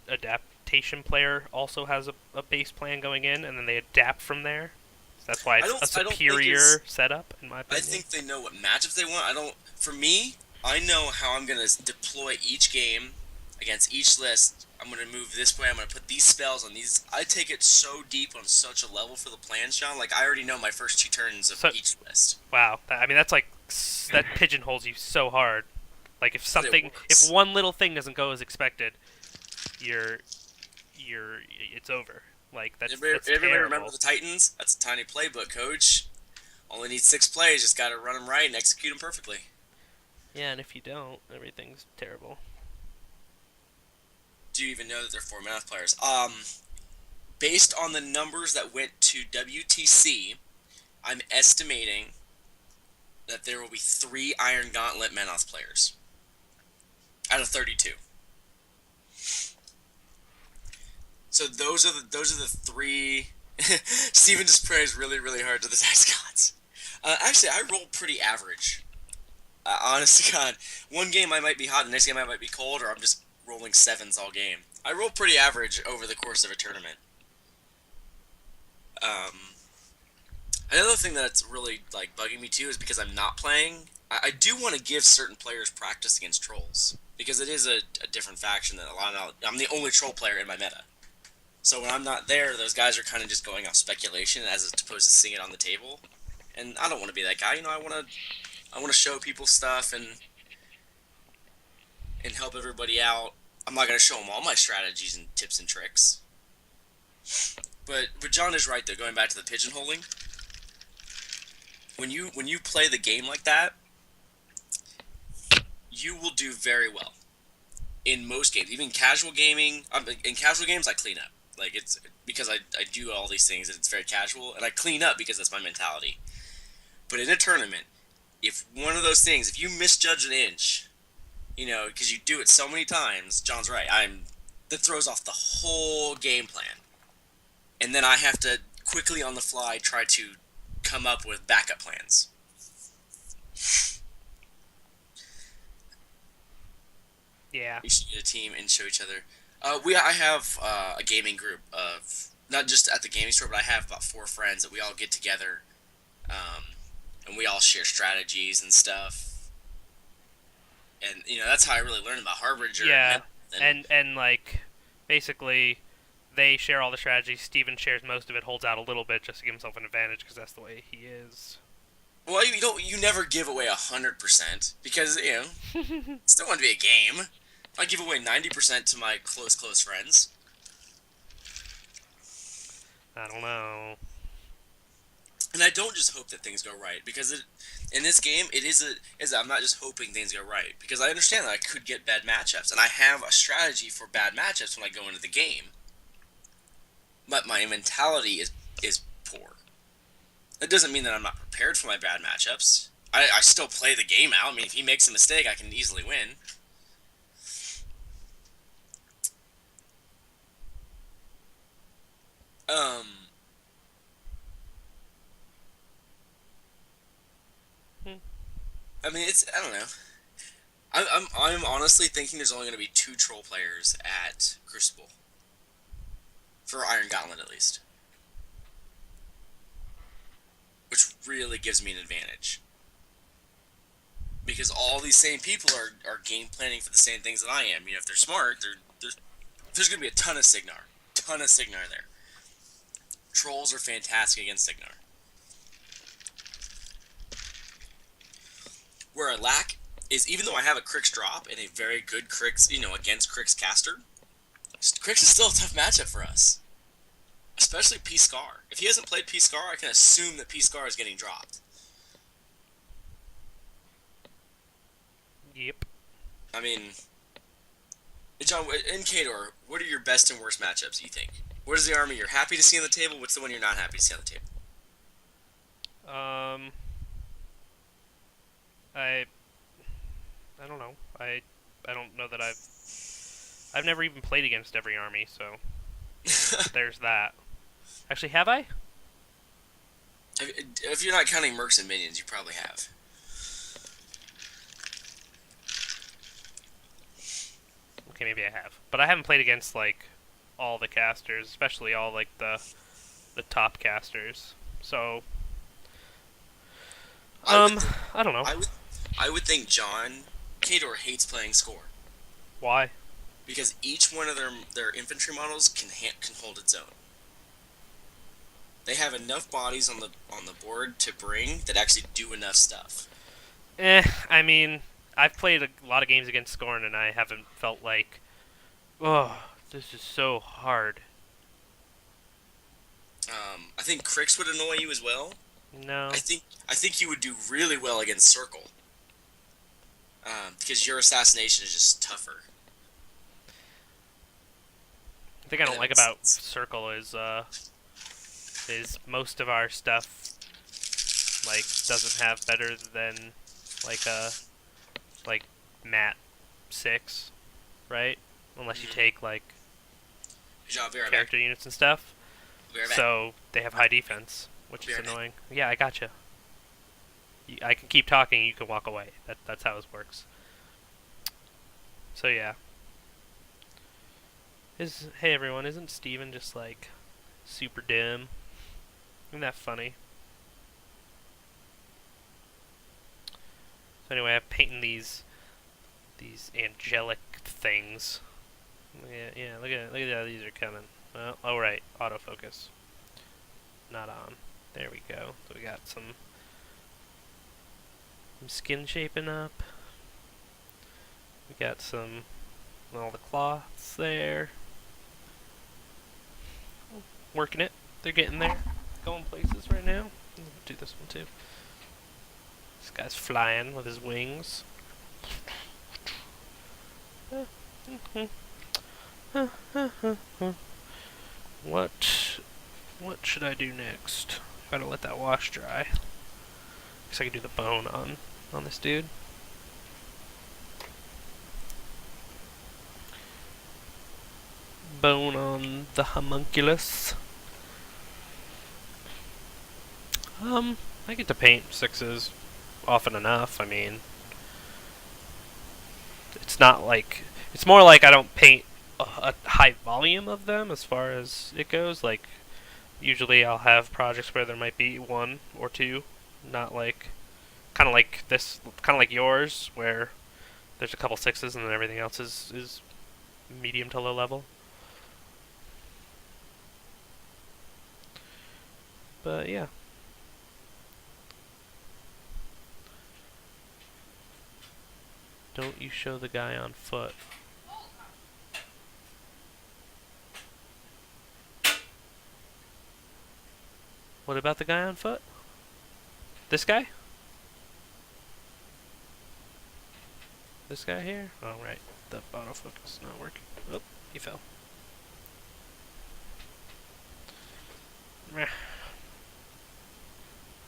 adaptation player also has a base plan going in, and then they adapt from there? So that's why it's a I don't think it's. superior setup, in my I opinion. think they know what matchups they want. I don't. For me, I know how I'm gonna deploy each game against each list. I'm gonna move this way. I'm gonna put these spells on these. I take it so deep on such a level for the plans, Sean. Like I already know my first 2 turns of So, each list. wow, I mean that's like that pigeonholes you so hard. Like But it if works. one little thing doesn't go as expected, you're it's over. Like that's Everybody remember terrible. the Titans? That's a tiny playbook, coach. Only need 6 plays. Just gotta run them right and execute them perfectly. Yeah, and if you don't, everything's terrible. Do you even know that they're 4 math players? Based on the numbers that went to WTC, I'm estimating that there will be 3 Iron Gauntlet Menoth players out of 32. So those are the three. Steven just prays really really hard to the dice gods. Actually, I rolled pretty average. Honest to God, one game I might be hot, the next game I might be cold, or I'm just rolling sevens all game. I roll pretty average over the course of a tournament. Um, Another thing that's really like bugging me too is because I'm not playing. I do want to give certain players practice against trolls because it is a different faction that a lot of. I'm the only troll player in my meta, so when I'm not there, those guys are kind of just going off speculation as opposed to seeing it on the table. And I don't want to be that guy. I want to show people stuff and help everybody out. I'm not going to show them all my strategies and tips and tricks. But John is right though. Going back to the pigeonholing, when you play the game like that, you will do very well in most games. Even casual gaming, in casual games, I clean up. Like it's because I do all these things and it's very casual, and I clean up because that's my mentality. But in a tournament, if one of those things, if you misjudge an inch, because you do it so many times, John's right. That throws off the whole game plan, and then I have to quickly on the fly try to come up with backup plans. Yeah. We should get a team and show each other. I have a gaming group of not just at the gaming store, but I have about 4 friends that we all get together, um, and we all share strategies and stuff. And that's how I really learned about Harbinger Yeah, and and like basically they share all the strategies. Steven shares most of it, holds out a little bit just to give himself an advantage because that's the way he is. well, you never give away 100% because still want to be a game. I give away 90% to my close friends. I don't know. And I don't just hope that things go right because in this game it is I'm not just hoping things go right because I understand that I could get bad matchups and I have a strategy for bad matchups when I go into the game. But my mentality is poor. That doesn't mean that I'm not prepared for my bad matchups. I still play the game out. I mean, if he makes a mistake, I can easily win. Um, Hmm. I mean, I don't know. I'm honestly thinking there's only going to be 2 troll players at Crucible for Iron Gauntlet at least, which really gives me an advantage because all these same people are game planning for the same things that I am. If they're smart, there's going to be a ton of Signar there. Trolls are fantastic against Signar. Where I lack is even though I have a Crix drop and a very good Crix, against Crix caster, Crix is still a tough matchup for us. Especially P-Scar. If he hasn't played P-Scar, I can assume that P-Scar is getting dropped. Yep. I mean, John, in Kador, what are your best and worst matchups, you think? What is the army you're happy to see on the table? What's the one you're not happy to see on the table? Um, I I don't know. I don't know that I've never even played against every army, so there's that. Actually, have I? If you're not counting mercs and minions, you probably have. Okay, maybe I have, but I haven't played against like all the casters, especially all like the top casters. So, I would think, I don't know I would, I would think John Kador hates playing score why. because each one of their infantry models can hold its own. They have enough bodies on the board to bring that actually do enough stuff. I mean, I've played a lot of games against Scorn, and I haven't felt like, oh, this is so hard. I think Crix would annoy you as well. I No, think I think you would do really well against Circle because your assassination is just tougher. the thing I If don't that like makes about sense. Circle is most of our stuff like doesn't have better than like a like Mat 6, right? Unless you Mm-hmm. take like Good job. Be right back. character units and stuff. Be right back. So they have high defense, which Be is right back. annoying. Yeah, I gotcha. I can keep talking, you can walk away. That's how this works. So yeah. Hey everyone, isn't Steven just like super dim? Isn't that funny? So anyway, I'm painting these angelic things. Yeah. Look at how these are coming. Well, oh right, autofocus, not on. There we go. So we got some skin shaping up. We got some all the cloths there. Working it. They're getting there. Going places right now. Do this one too. This guy's flying with his wings. What should I do next? Gotta let that wash dry. Guess I could do the bone on this dude. Bone on the homunculus. I get to paint sixes often enough. I mean, it's not like it's more like I don't paint a high volume of them as far as it goes. Like usually I'll have projects where there might be one or two, not like kind of like this, kind of like yours, where there's a couple sixes and then everything else is medium to low level. But yeah. Don't you show the guy on foot. What about the guy on foot? This guy? This guy here? Oh, right. The autofocus is not working. Oh, he fell.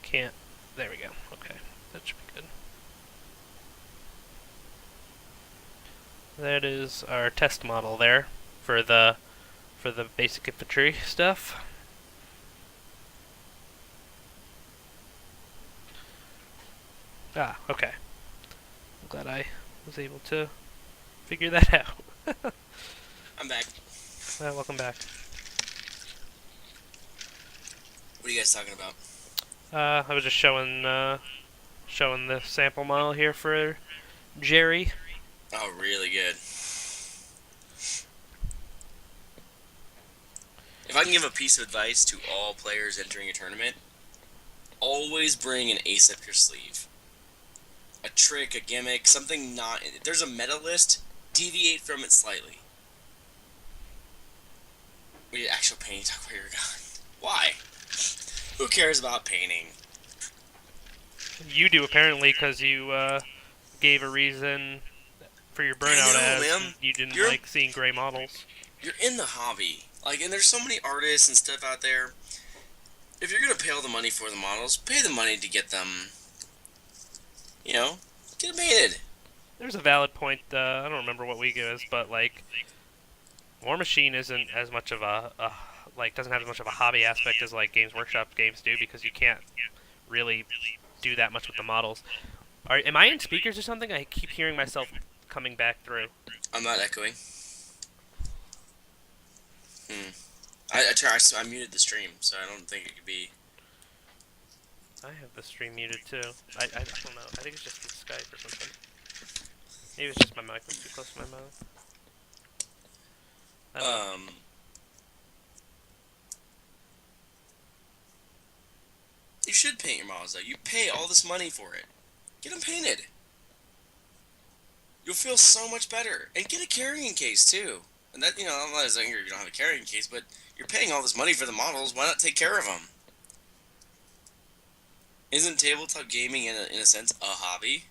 Can't. There we go. Okay. That should be good. That is our test model there for the basic infantry stuff. Ah, okay. I'm glad I was able to figure that out. I'm back. Welcome back. What are you guys talking about? I was just showing the sample model here for Jerry. Oh, really good. If I can give a piece of advice to all players entering a tournament, always bring an ace up your sleeve. A trick, a gimmick, something not. If there's a meta list, deviate from it slightly. We did actual painting talk where you're gone. Why? Who cares about painting? You do apparently because you gave a reason for your burnout I know, as man. you didn't You're like seeing gray models. you're in the hobby. Like, and there's so many artists and stuff out there. If you're gonna pay all the money for the models, pay the money to get them. You know, get them painted. There's a valid point. I don't remember what week it is, but like War Machine isn't as much of a like doesn't have as much of a hobby aspect as like Games Workshop games do because you can't really do that much with the models. Am I in speakers or something? I keep hearing myself coming back through. I'm not echoing. Hmm. I muted the stream, so I don't think it could be. I have the stream muted too. I don't know. I think it's just the Skype or something. Maybe it's just my mic was too close to my mouth. I don't know. Um. You should paint your models though. You pay all this money for it. Get them painted. You'll feel so much better, and get a carrying case too. And that I'm not saying you don't have a carrying case, but you're paying all this money for the models. Why not take care of them? Isn't tabletop gaming in a sense a hobby?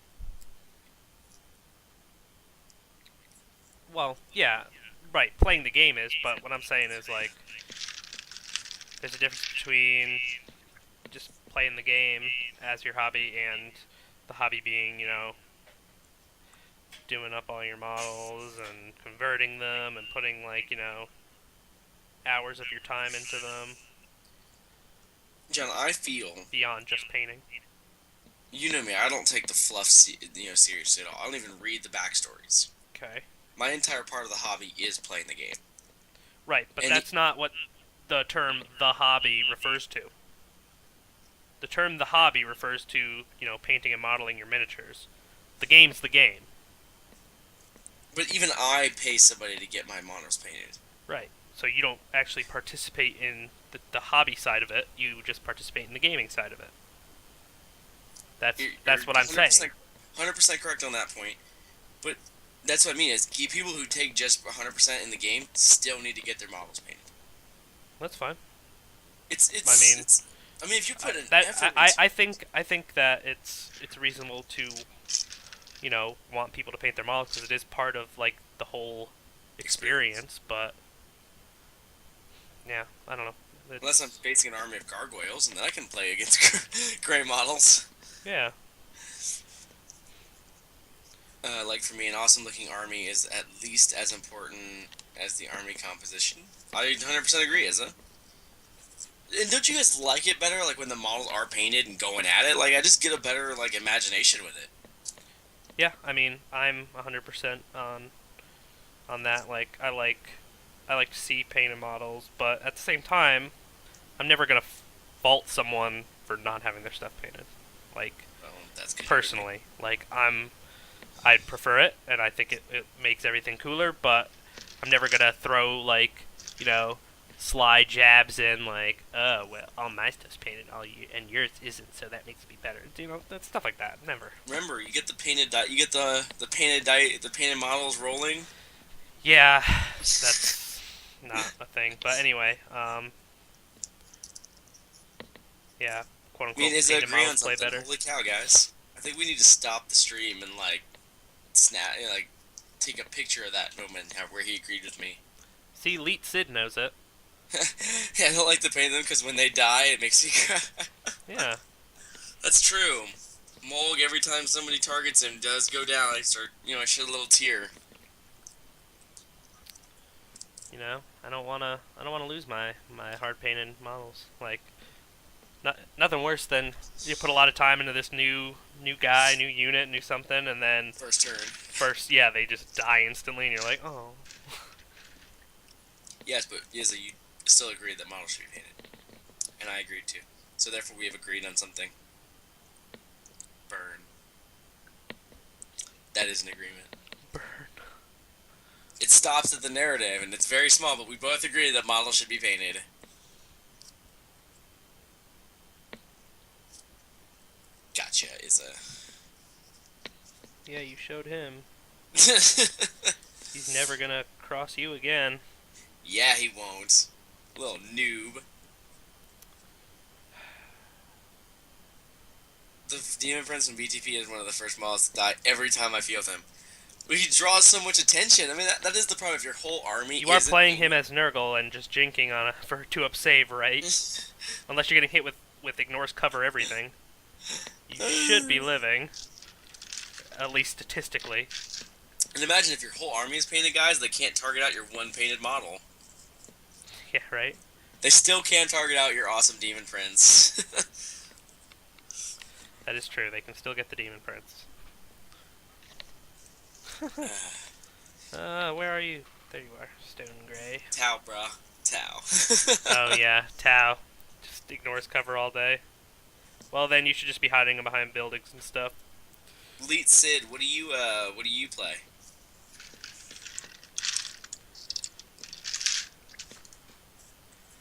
Well, yeah, right. Playing the game is, but what I'm saying is like, there's a difference between just playing the game as your hobby and the hobby being, doing up all your models and converting them and putting like, hours of your time into them John, I feel beyond just painting. you know me. I don't take the fluff, seriously at all. I don't even read the backstories. Okay. My entire part of the hobby is playing the game. Right, but And that's not what the term "the hobby" refers to. The term "the hobby" refers to, painting and modeling your miniatures. The game's the game. But even I pay somebody to get my models painted. Right. So you don't actually participate in the hobby side of it. You just participate in the gaming side of it. That's what I'm saying. 100% correct on that point. But that's what I mean is people who take just 100% in the game still need to get their models painted. That's fine. I mean, if you put an that effort I think that it's reasonable to, want people to paint their models because it is part of like the whole experience. But yeah, I don't know. Unless I'm facing an army of gargoyles, and then I can play against gray models. Yeah. Like for me, an awesome-looking army is at least as important as the army composition. I 100% agree, Izza. And don't you guys like it better, like when the models are painted and going at it? Like I just get a better like imagination with it. Yeah, I mean, I'm 100% on that. Like I like to see painted models, but at the same time, I'm never gonna fault someone for not having their stuff painted. Like, Well, that's good. personally, like I'd prefer it, and I think it makes everything cooler. But I'm never gonna throw like, sly jabs in like, oh well, all my stuff's painted, and yours isn't, so that makes me better. That stuff like that. Never. Remember, you get the painted you get the painted models rolling. Yeah, that's not a thing. But anyway, yeah, quote I unquote, mean, is it painted agree on models play something? better. Holy cow, guys! I think we need to stop the stream and like take a picture of that moment where he agreed with me. See, Leet Sid knows it. Yeah, I don't like to paint them because when they die, it makes me cry. Yeah. That's true. Mulg, every time somebody targets him, does go down. I shed a little tear. I don't wanna lose my hard painted models. Like, nothing worse than you put a lot of time into this new guy, new unit, new something, and then First turn. yeah, they just die instantly, and you're like, oh. Yes, but Izzy, you still agreed that models should be painted. And I agreed too. So therefore we have agreed on something. Burn. That is an agreement. Burn. It stops at the narrative, and it's very small, but we both agree that models should be painted. Gotcha, Izza. Yeah, you showed him. He's never gonna cross you again. Yeah, he won't. Little noob. The Demon Prince from BTP is one of the first models to die every time I field him. But he draws so much attention. I mean, that is the problem. If your whole army You are playing him as Nurgle and just jinking on for 2-up save, right? Unless you're getting hit with ignores cover everything. You should be living. At least statistically. And imagine if your whole army is painted, guys, they can't target out your one painted model. Yeah, right? They still can't target out your awesome Demon Prince. That is true. They can still get the Demon Prince. Where are you? There you are, Stone Gray. Tau, bruh. Tau. Oh yeah, Tau. Just ignores cover all day. Well, then you should just be hiding behind buildings and stuff. Elite Sid, what do you play?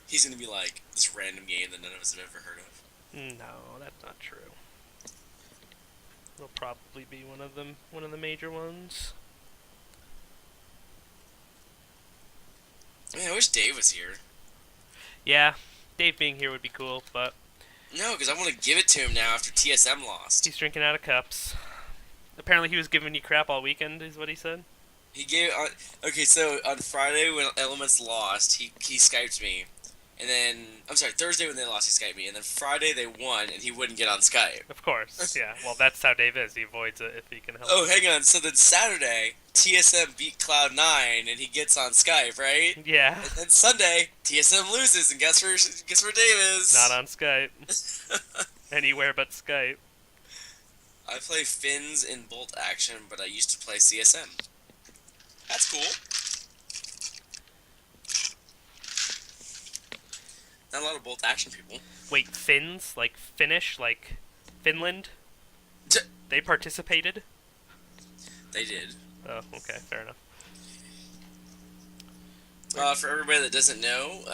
He's gonna be like this random game that none of us have ever heard of. No, that's not true. It'll probably be one of them, one of the major ones. Man, I wish Dave was here. Yeah, Dave being here would be cool, but No, because I want to give it to him now after TSM lost. he's drinking out of cups. Apparently he was giving you crap all weekend, is what he said. He gave okay, so on Friday when Elements lost, he Skyped me. And then, I'm sorry, Thursday when they lost, he Skyped me. And then Friday they won, and he wouldn't get on Skype. Of course, yeah. Well, that's how Dave is. He avoids it if he can help. Oh, hang on. So then Saturday, TSM beat Cloud9, and he gets on Skype, right? Yeah. And then Sunday, TSM loses, and guess where Dave is? Not on Skype. Anywhere but Skype. I play Finns in Bolt Action, but I used to play CSM. That's cool. Not a lot of Bolt Action people. Wait, Finns? Like Finnish? Like Finland? They participated? They did. Oh, okay, fair enough. For everybody that doesn't know,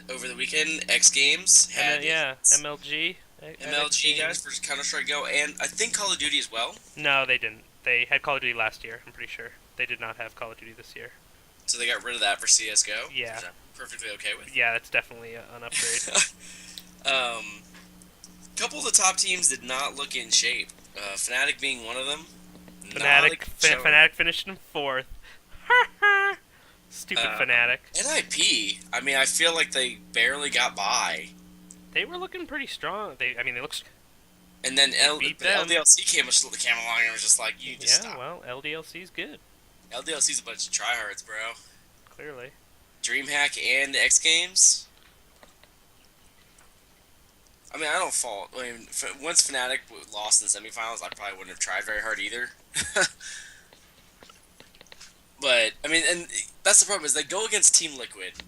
over the weekend, X Games had MLG. MLG guys for Counter-Strike Go, and I think Call of Duty as well. No, they didn't. They had Call of Duty last year, I'm pretty sure. They did not have Call of Duty this year. So they got rid of that for CSGO, Yeah. which I'm perfectly okay with. Yeah, that's definitely an upgrade. Couple of the top teams did not look in shape. Fnatic being one of them. Fnatic finished in 4th. Stupid Fnatic. NIP, I mean, I feel like they barely got by. They were looking pretty strong. They looked. And then beat them. LDLC came along and was just like, you just stop. Well, LDLC's good. LDLC's a bunch of tryhards, bro. Clearly. DreamHack and X Games. I mean, I don't fault. I mean, once Fnatic lost in the semifinals, I probably wouldn't have tried very hard either. But I mean, and that's the problem is they go against Team Liquid,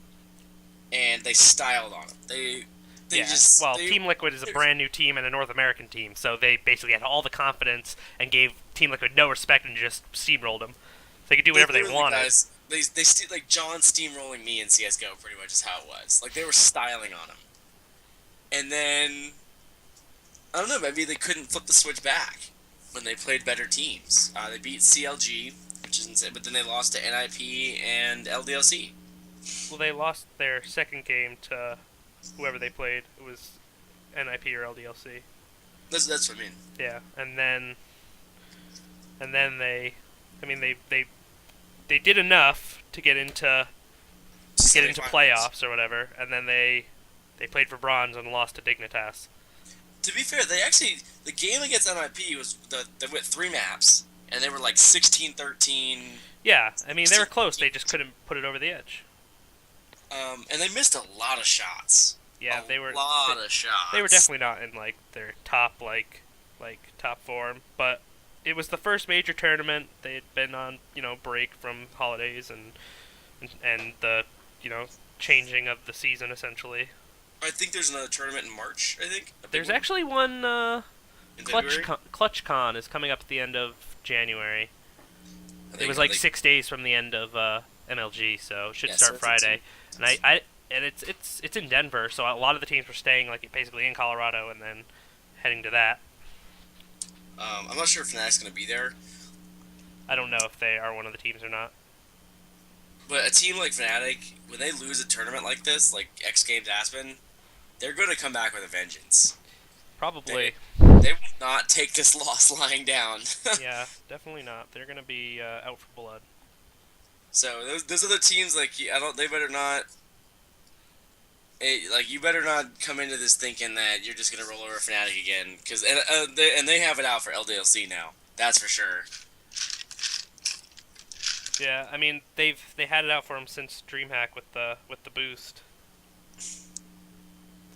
and they styled on them. Team Liquid is a brand new team and a North American team, so they basically had all the confidence and gave Team Liquid no respect and just steamrolled them. They could do whatever they wanted. Guys, they like John steamrolling me in CS:GO pretty much is how it was. Like they were styling on him, and then I don't know. Maybe they couldn't flip the switch back when they played better teams. They beat CLG, which is insane, but then they lost to NIP and LDLC. Well, they lost their second game to whoever they played. It was NIP or LDLC. That's what I mean. Yeah, and then they did enough to get into playoffs or whatever, and then they played for bronze and lost to Dignitas. To be fair, the game against NIP was they went 3 maps and they were like 16-13. Yeah, I mean they were close. They just couldn't put it over the edge. And they missed a lot of shots. Yeah, a lot of shots. They were definitely not in like their top top form, but it was the first major tournament. They had been on break from holidays and the changing of the season essentially. I think there's another tournament in March. I think There's actually one. in ClutchCon is coming up at the end of January. It was like 6 days from the end of MLG, so it should start Friday. And it's in Denver, so a lot of the teams were staying like basically in Colorado and then heading to that. I'm not sure if Fnatic's going to be there. I don't know if they are one of the teams or not. But a team like Fnatic, when they lose a tournament like this, like X Games Aspen, they're going to come back with a vengeance. Probably. They will not take this loss lying down. Yeah, definitely not. They're going to be out for blood. So those other teams, like they better not. You better not come into this thinking that you're just gonna roll over Fnatic again, because they have it out for LDLC now. That's for sure. Yeah, I mean they had it out for them since DreamHack with the boost.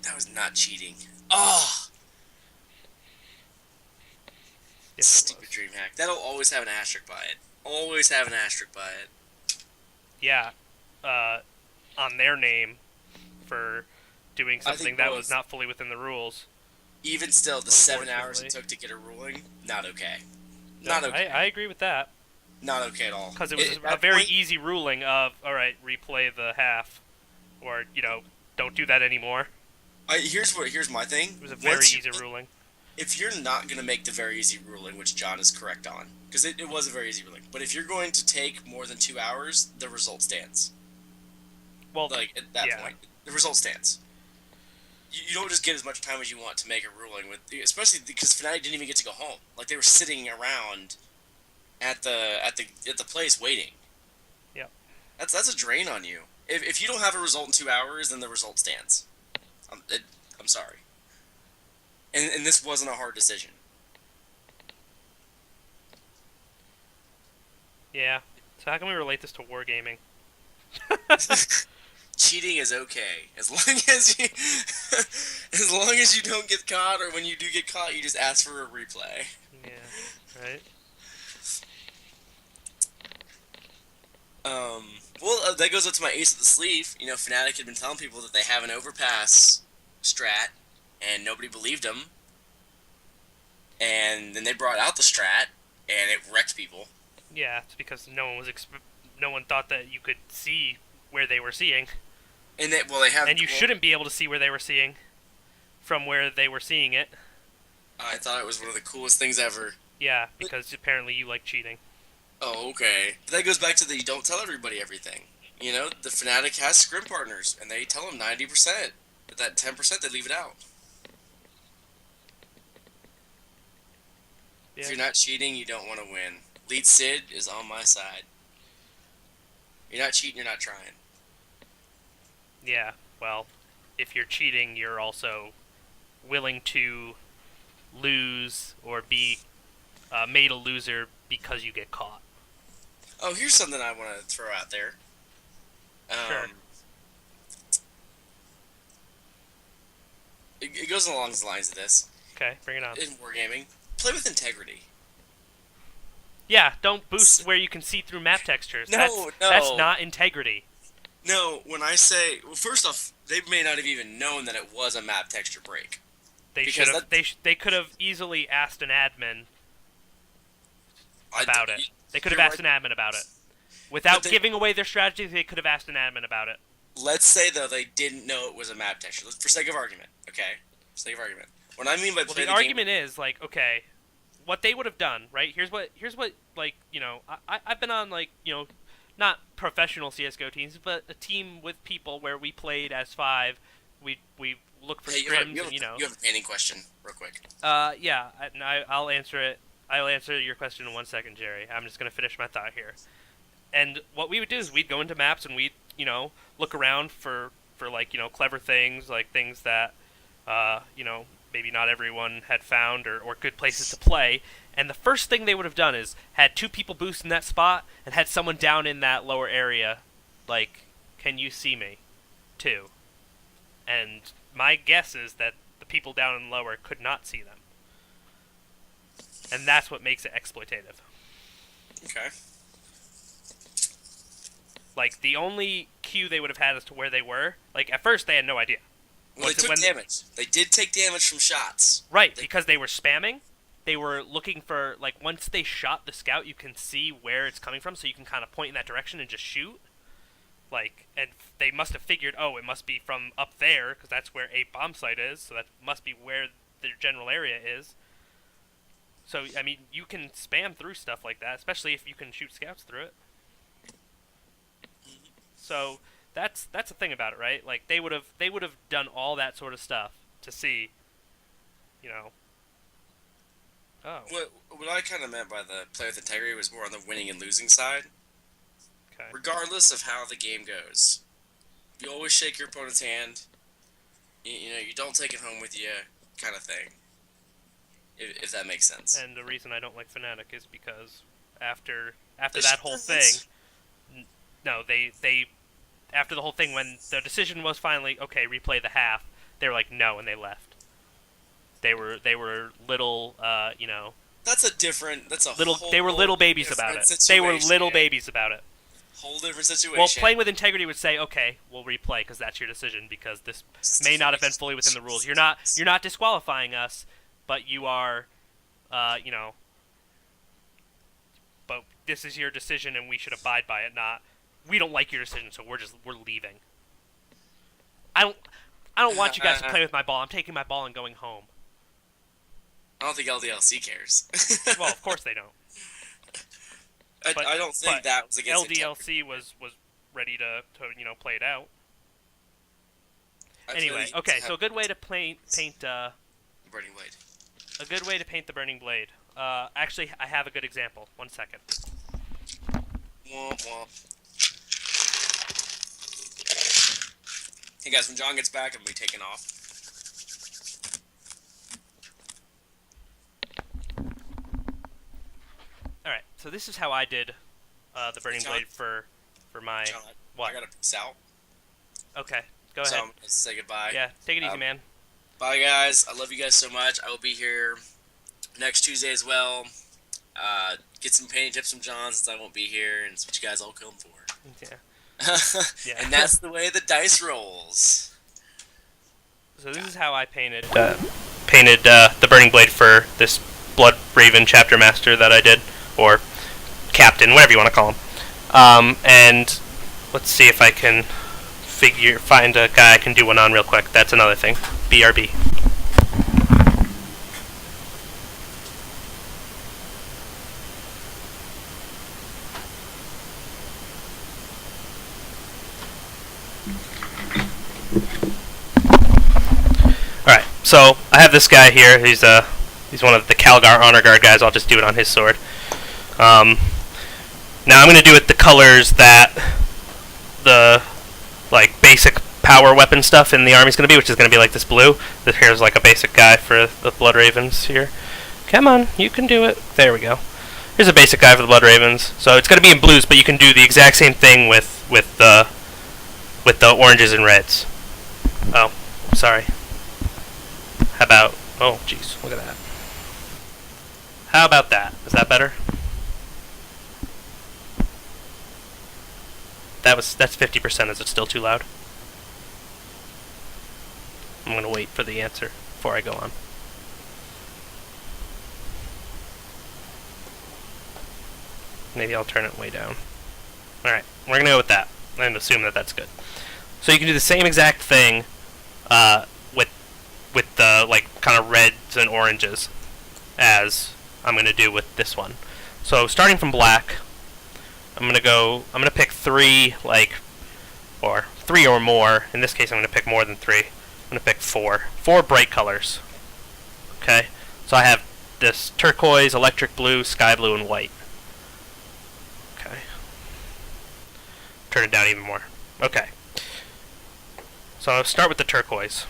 That was not cheating. Oh, Yes, it stupid was. dream hack. That'll always have an asterisk by it. Always have an asterisk by it. Yeah, uh, on their name for doing I think something that was both. not fully within the rules. Even still, the 7 hours it Unfortunately, took to get a ruling, not okay. no, Not okay. I agree with that Not okay at all. because it was At a that very point, easy ruling of all right, replay the half, or don't do that anymore. here's my thing. It was a very Once you, easy ruling. if you're not going to make the very easy ruling, which John is correct on, because it was a very easy ruling, but if you're going to take more than 2 hours, the result stands. Well, Like, at that yeah, point, the result stands. You don't just get as much time as you want to make a ruling, especially because Fnatic didn't even get to go home. Like, they were sitting around at the place waiting. yeah, That's a drain on you. If you don't have a result in 2 hours, then the result stands. I'm sorry. And this wasn't a hard decision. yeah. So how can we relate this to wargaming? Cheating is okay as long as you as long as you don't get caught, or when you do get caught, you just ask for a replay. Yeah, right. That goes up to my ace of the sleeve. Fnatic had been telling people that they have an overpass strat, and nobody believed them. And then they brought out the strat, and it wrecked people. Yeah, it's because no one thought that you could see where they were seeing, And they have. and you shouldn't be able to see where they were seeing from where they were seeing it. I thought it was one of the coolest things ever. Yeah, because apparently you like cheating. Oh, okay. But that goes back to the you don't tell everybody everything. The Fnatic has scrim partners, and they tell them 90%. But that 10%, they leave it out. Yeah. If you're not cheating, you don't want to win. Lead Sid is on my side. You're not cheating, you're not trying. Yeah, well, if you're cheating, you're also willing to lose or be made a loser because you get caught. Oh, here's something I want to throw out there. Sure. It goes along the lines of this. Okay, bring it on. In wargaming, play with integrity. Yeah, don't boost where you can see through map textures. No, That's not integrity. No, when I say... Well, first off, they may not have even known that it was a map texture break. They Because should have. They could have easily asked an admin about it. They could have asked an admin about it. Without giving away their strategy, they could have asked an admin about it. Let's say, though, they didn't know it was a map texture. For sake of argument, okay? For sake of argument. What I mean by Well, play the the argument game... is, like, okay, what they would have done, right? Here's what, like, I've been on, like, not professional CS:GO teams, but a team with people where we played as 5. We look for scrims, and You have a painting question, real quick. Yeah, I'll answer it. I'll answer your question in 1 second, Jerry. I'm just gonna finish my thought here. And what we would do is we'd go into maps and we'd, look around for like, clever things, like things that, maybe not everyone had found or good places to play. And the first thing they would have done is had 2 people boost in that spot and had someone down in that lower area, like, can you see me? 2. And my guess is that the people down in lower could not see them. And that's what makes it exploitative. Okay. Like, the only cue they would have had as to where they were, like, at first they had no idea. Well, they took damage. They did take damage from shots. Right, because they were spamming. They were looking for, like, once they shot the scout, you can see where it's coming from, so you can kind of point in that direction and just shoot. Like, and they must have figured, oh, it must be from up there, because that's where a bomb site is, so that must be where their general area is. So, I mean, you can spam through stuff like that, especially if you can shoot scouts through it. So that's the thing about it, right? Like they would have done all that sort of stuff to see, Oh. What I kind of meant by the play with integrity was more on the winning and losing side. Okay. Regardless of how the game goes, you always shake your opponent's hand. You don't take it home with you, kind of thing. If that makes sense. And the reason I don't like Fnatic is because after that whole thing, no, they after the whole thing, when the decision was finally okay, replay the half, They were like, no, and they left. They were little, That's a different. That's a little. whole They were little babies about different it. situation. They were little babies about it. Whole different situation. Well, playing with integrity would say, okay, we'll replay because that's your decision because this may not have been fully within the rules. You're not disqualifying us, but you are, but this is your decision and we should abide by it. Not, we don't like your decision, so we're leaving. I don't want you guys to play with my ball. I'm taking my ball and going home. I don't think LDLC cares. Well, of course they don't. I don't think that was against LDLC was ready to play it out. Anyway, okay, so a good way to paint Burning Blade. A good way to paint the Burning Blade. Actually, I have a good example. 1 second. Womp womp. Hey guys, when John gets back, I'm gonna be taking off. Alright, so this is how I did the Burning Blade for my... John, what? I gotta peace out. Okay, go So ahead. I'm gonna say goodbye. Yeah, take it easy, man. Bye guys, I love you guys so much. I will be here next Tuesday as well. Get some painting tips from John since I won't be here, and it's what you guys all come for. Yeah. Yeah. And that's the way the dice rolls. So this is how I painted the Burning Blade for this Blood Raven Chapter Master that I did, or Captain, whatever you want to call him. And let's see if I can find a guy I can do one on real quick. That's another thing. BRB. Alright, so I have this guy here. He's one of the Calgar Honor Guard guys. I'll just do it on his sword. Now I'm going to do it the colors that the basic power weapon stuff in the army is going to be, which is going to be like this blue. Here's like a basic guy for the Blood Ravens here. Come on, you can do it. There we go. Here's a basic guy for the Blood Ravens. So it's going to be in blues, but you can do the exact same thing with the oranges and reds. Oh, sorry. How about... Oh, jeez, look at that. How about that? Is that better? That's 50%. Is it still too loud? I'm going to wait for the answer before I go on. Maybe I'll turn it way down. Alright, we're going to go with that and assume that that's good. So you can do the same exact thing with the kind of reds and oranges as I'm going to do with this one. So starting from black, I'm going to pick three or more. In this case I'm going to pick more than three. I'm going to pick four bright colors. Okay? So I have this turquoise, electric blue, sky blue, and white. Okay. Turn it down even more. Okay. So I'll start with the turquoise.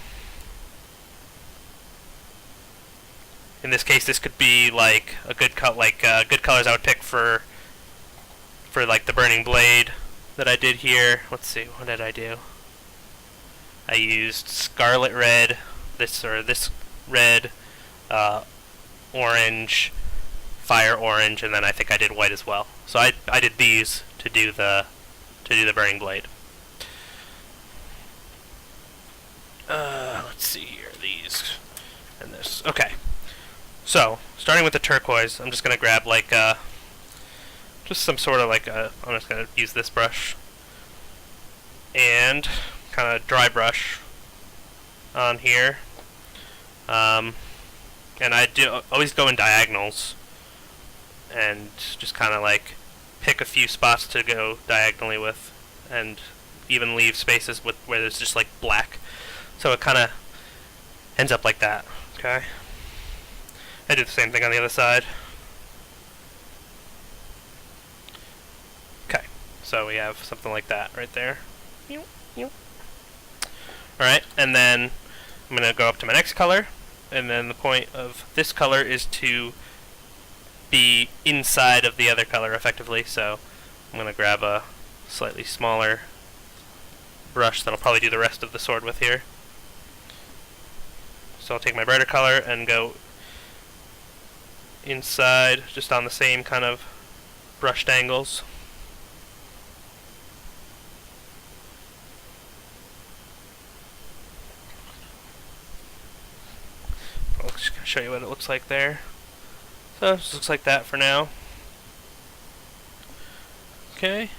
In this case, this could be like a good good colors I would pick for the Burning Blade that I did here. Let's see, what did I do? I used scarlet red, this red, orange, fire orange, and then I think I did white as well. So I did these to do the Burning Blade. Let's see here, these and this. Okay. So, starting with the turquoise, I'm just going to grab just some sort of I'm just going to use this brush and kind of dry brush on here. And I always go in diagonals and just kind of pick a few spots to go diagonally with and even leave spaces where there's just black. So it kind of ends up like that, okay? I do the same thing on the other side. Okay, so we have something like that right there. Alright, and then I'm going to go up to my next color, and then the point of this color is to be inside of the other color effectively, so I'm going to grab a slightly smaller brush that I'll probably do the rest of the sword with here. So I'll take my brighter color and go inside, just on the same kind of brushed angles. I'll just show you what it looks like there. So it just looks like that for now. Okay.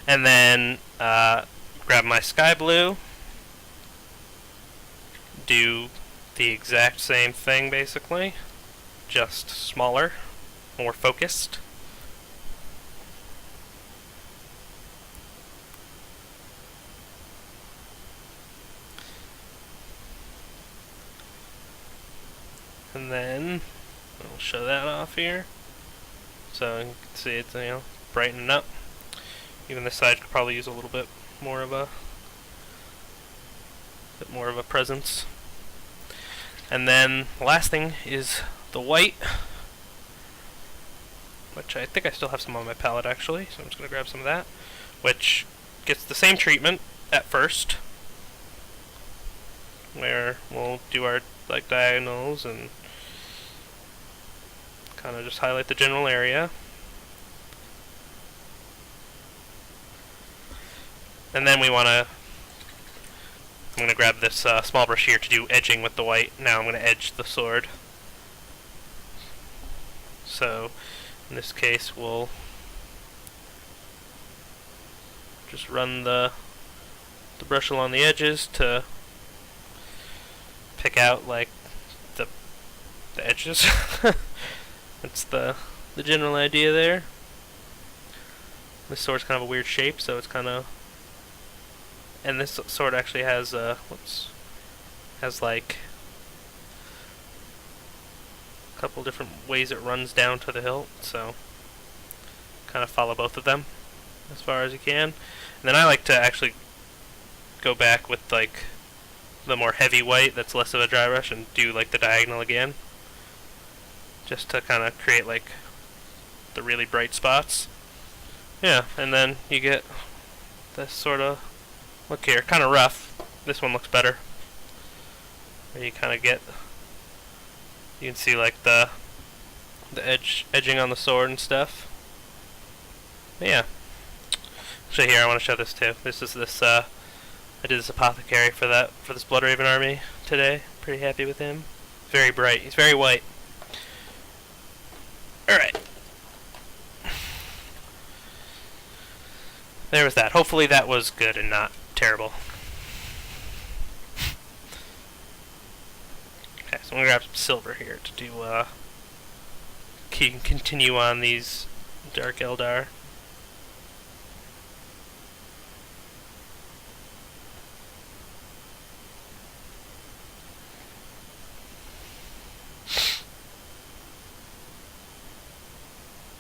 And then grab my sky blue, do the exact same thing basically, just smaller, more focused. And then I'll show that off here. So you can see it's, brightening up. Even this side could probably use a little bit more of a presence. And then the last thing is the white, which I think I still have some on my palette actually, so I'm just going to grab some of that, which gets the same treatment at first, where we'll do our diagonals and kind of just highlight the general area. And then I'm going to grab this small brush here to do edging with the white. Now I'm going to edge the sword. So in this case we'll just run the brush along the edges to pick out the edges. That's the general idea there. This sword's kind of a weird shape, so it's kind of, and this sword actually has has a couple different ways it runs down to the hilt, so kind of follow both of them as far as you can. And then I like to actually go back with the more heavy white that's less of a dry brush and do the diagonal again, just to kind of create the really bright spots. Yeah, and then you get this sort of look here, kind of rough. This one looks better. Where you kind of get, you can see the edging on the sword and stuff. But yeah. Actually, here I want to show this too. This is I did this apothecary for this Blood Raven army today. Pretty happy with him. Very bright. He's very white. All right. There was that. Hopefully that was good and not terrible. Okay, so I'm gonna grab some silver here to do continue on these Dark Eldar.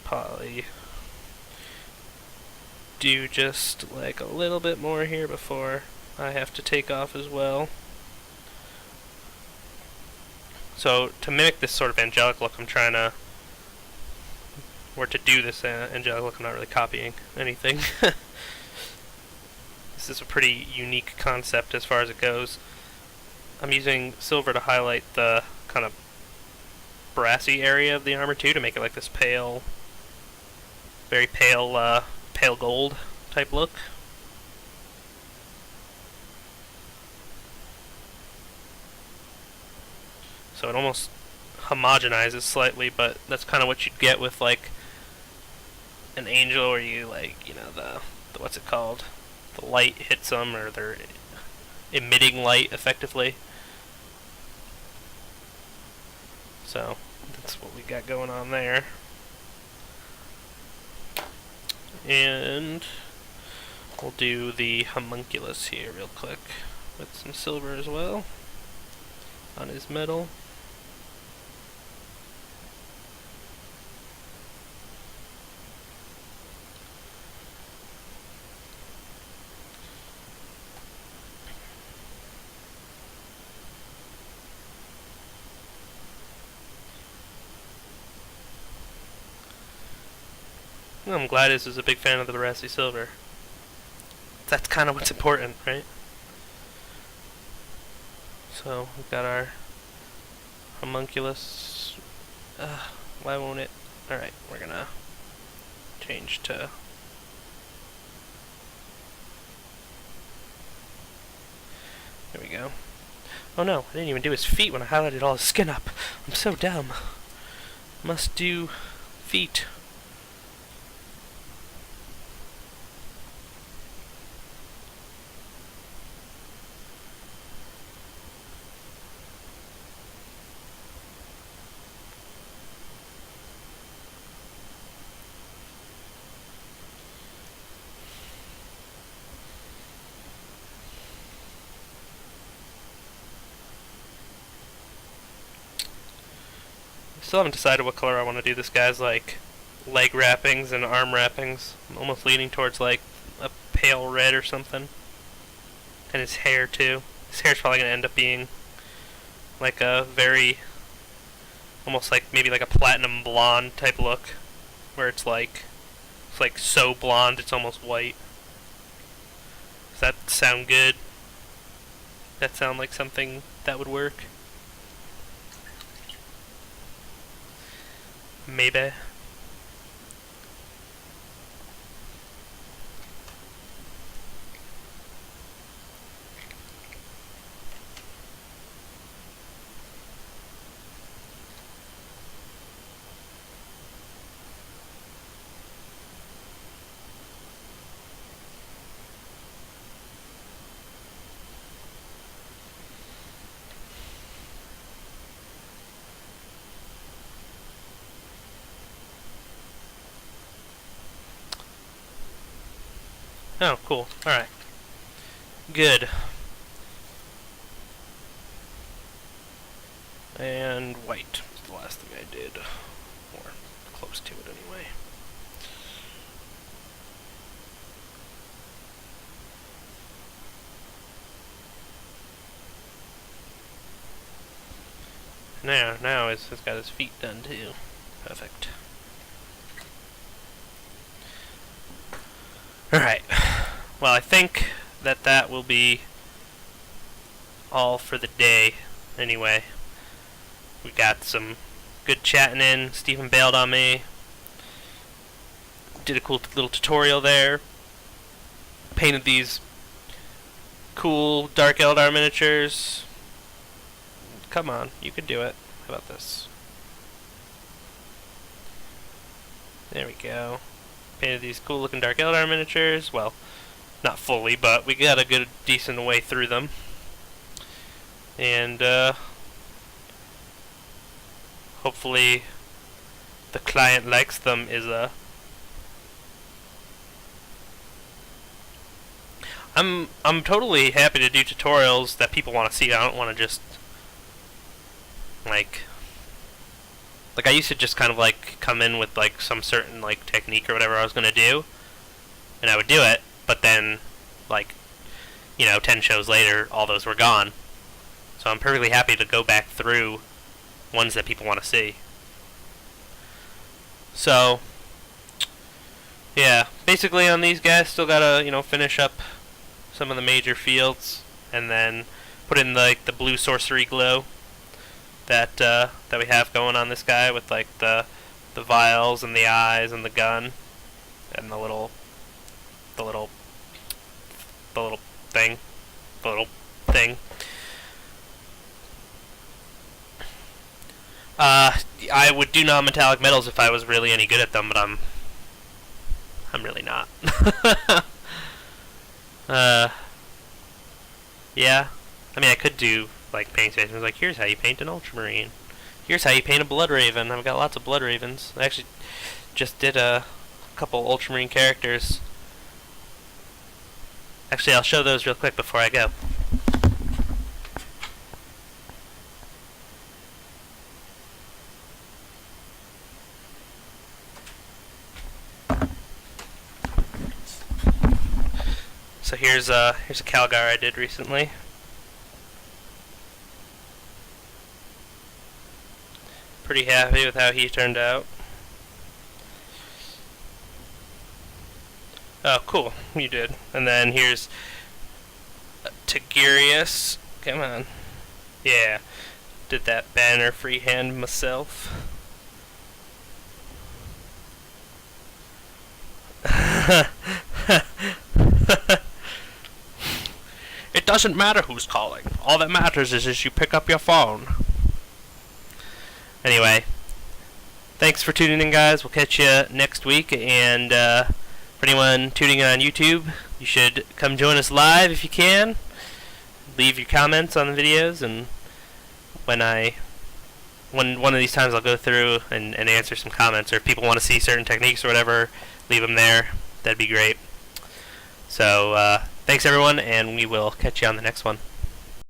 Probably do just a little bit more here before I have to take off as well. So to mimic this sort of angelic look, I'm trying to, or to do this angelic look, I'm not really copying anything. This is a pretty unique concept as far as it goes. I'm using silver to highlight the kind of brassy area of the armor too, to make it this pale, very pale, pale gold type look. So it almost homogenizes slightly, but that's kind of what you'd get with an angel, or you the what's it called? The light hits them, or they're emitting light effectively. So that's what we got going on there. And we'll do the homunculus here real quick with some silver as well on his metal. I'm glad this is a big fan of the brassy silver. That's kind of what's important, right? So we've got our homunculus. Why won't it? Alright, we're gonna change to... There we go. Oh no, I didn't even do his feet when I highlighted all his skin up. I'm so dumb. Must do feet. Still haven't decided what color I want to do this guy's like leg wrappings and arm wrappings. I'm almost leaning towards like a pale red or something. And his hair too. His hair's probably gonna end up being like a very almost like maybe like a platinum blonde type look, where it's like so blonde it's almost white. Does that sound good? That sound like something that would work? Maybe. Oh, cool. Alright. Good. And white was the last thing I did. Or close to it anyway. Now he's got his feet done too. Perfect. Alright. Well, I think that will be all for the day, anyway. We got some good chatting in. Stephen bailed on me. Did a cool little tutorial there. Painted these cool Dark Eldar miniatures. Come on, you can do it. How about this? There we go. Painted these cool looking Dark Eldar miniatures. Well, not fully, but we got a good, decent way through them. And, hopefully the client likes them is a... I'm totally happy to do tutorials that people want to see. I don't want to just like I used to just kind of like come in with like some certain like technique or whatever I was going to do, and I would do it, but then like 10 shows later all those were gone. So I'm perfectly happy to go back through ones that people want to see. So yeah, basically on these guys still gotta finish up some of the major fields, and then put in like the blue sorcery glow that we have going on this guy with like the vials and the eyes and the gun and the little thing. I would do non-metallic metals if I was really any good at them, but I'm really not. Yeah. I mean, I could do like paint stations. Like, here's how you paint an ultramarine. Here's how you paint a blood raven. I've got lots of blood ravens. I actually just did a couple ultramarine characters. Actually, I'll show those real quick before I go. So here's a Calgar I did recently. Pretty happy with how he turned out. Oh, cool. You did. And then here's Tigurius. Come on. Yeah, did that banner freehand myself. It doesn't matter who's calling. All that matters is you pick up your phone. Anyway, thanks for tuning in, guys. We'll catch you next week. And for anyone tuning in on YouTube, you should come join us live if you can. Leave your comments on the videos, and when one of these times I'll go through and answer some comments, or if people want to see certain techniques or whatever, leave them there. That'd be great. So thanks everyone, and we will catch you on the next one.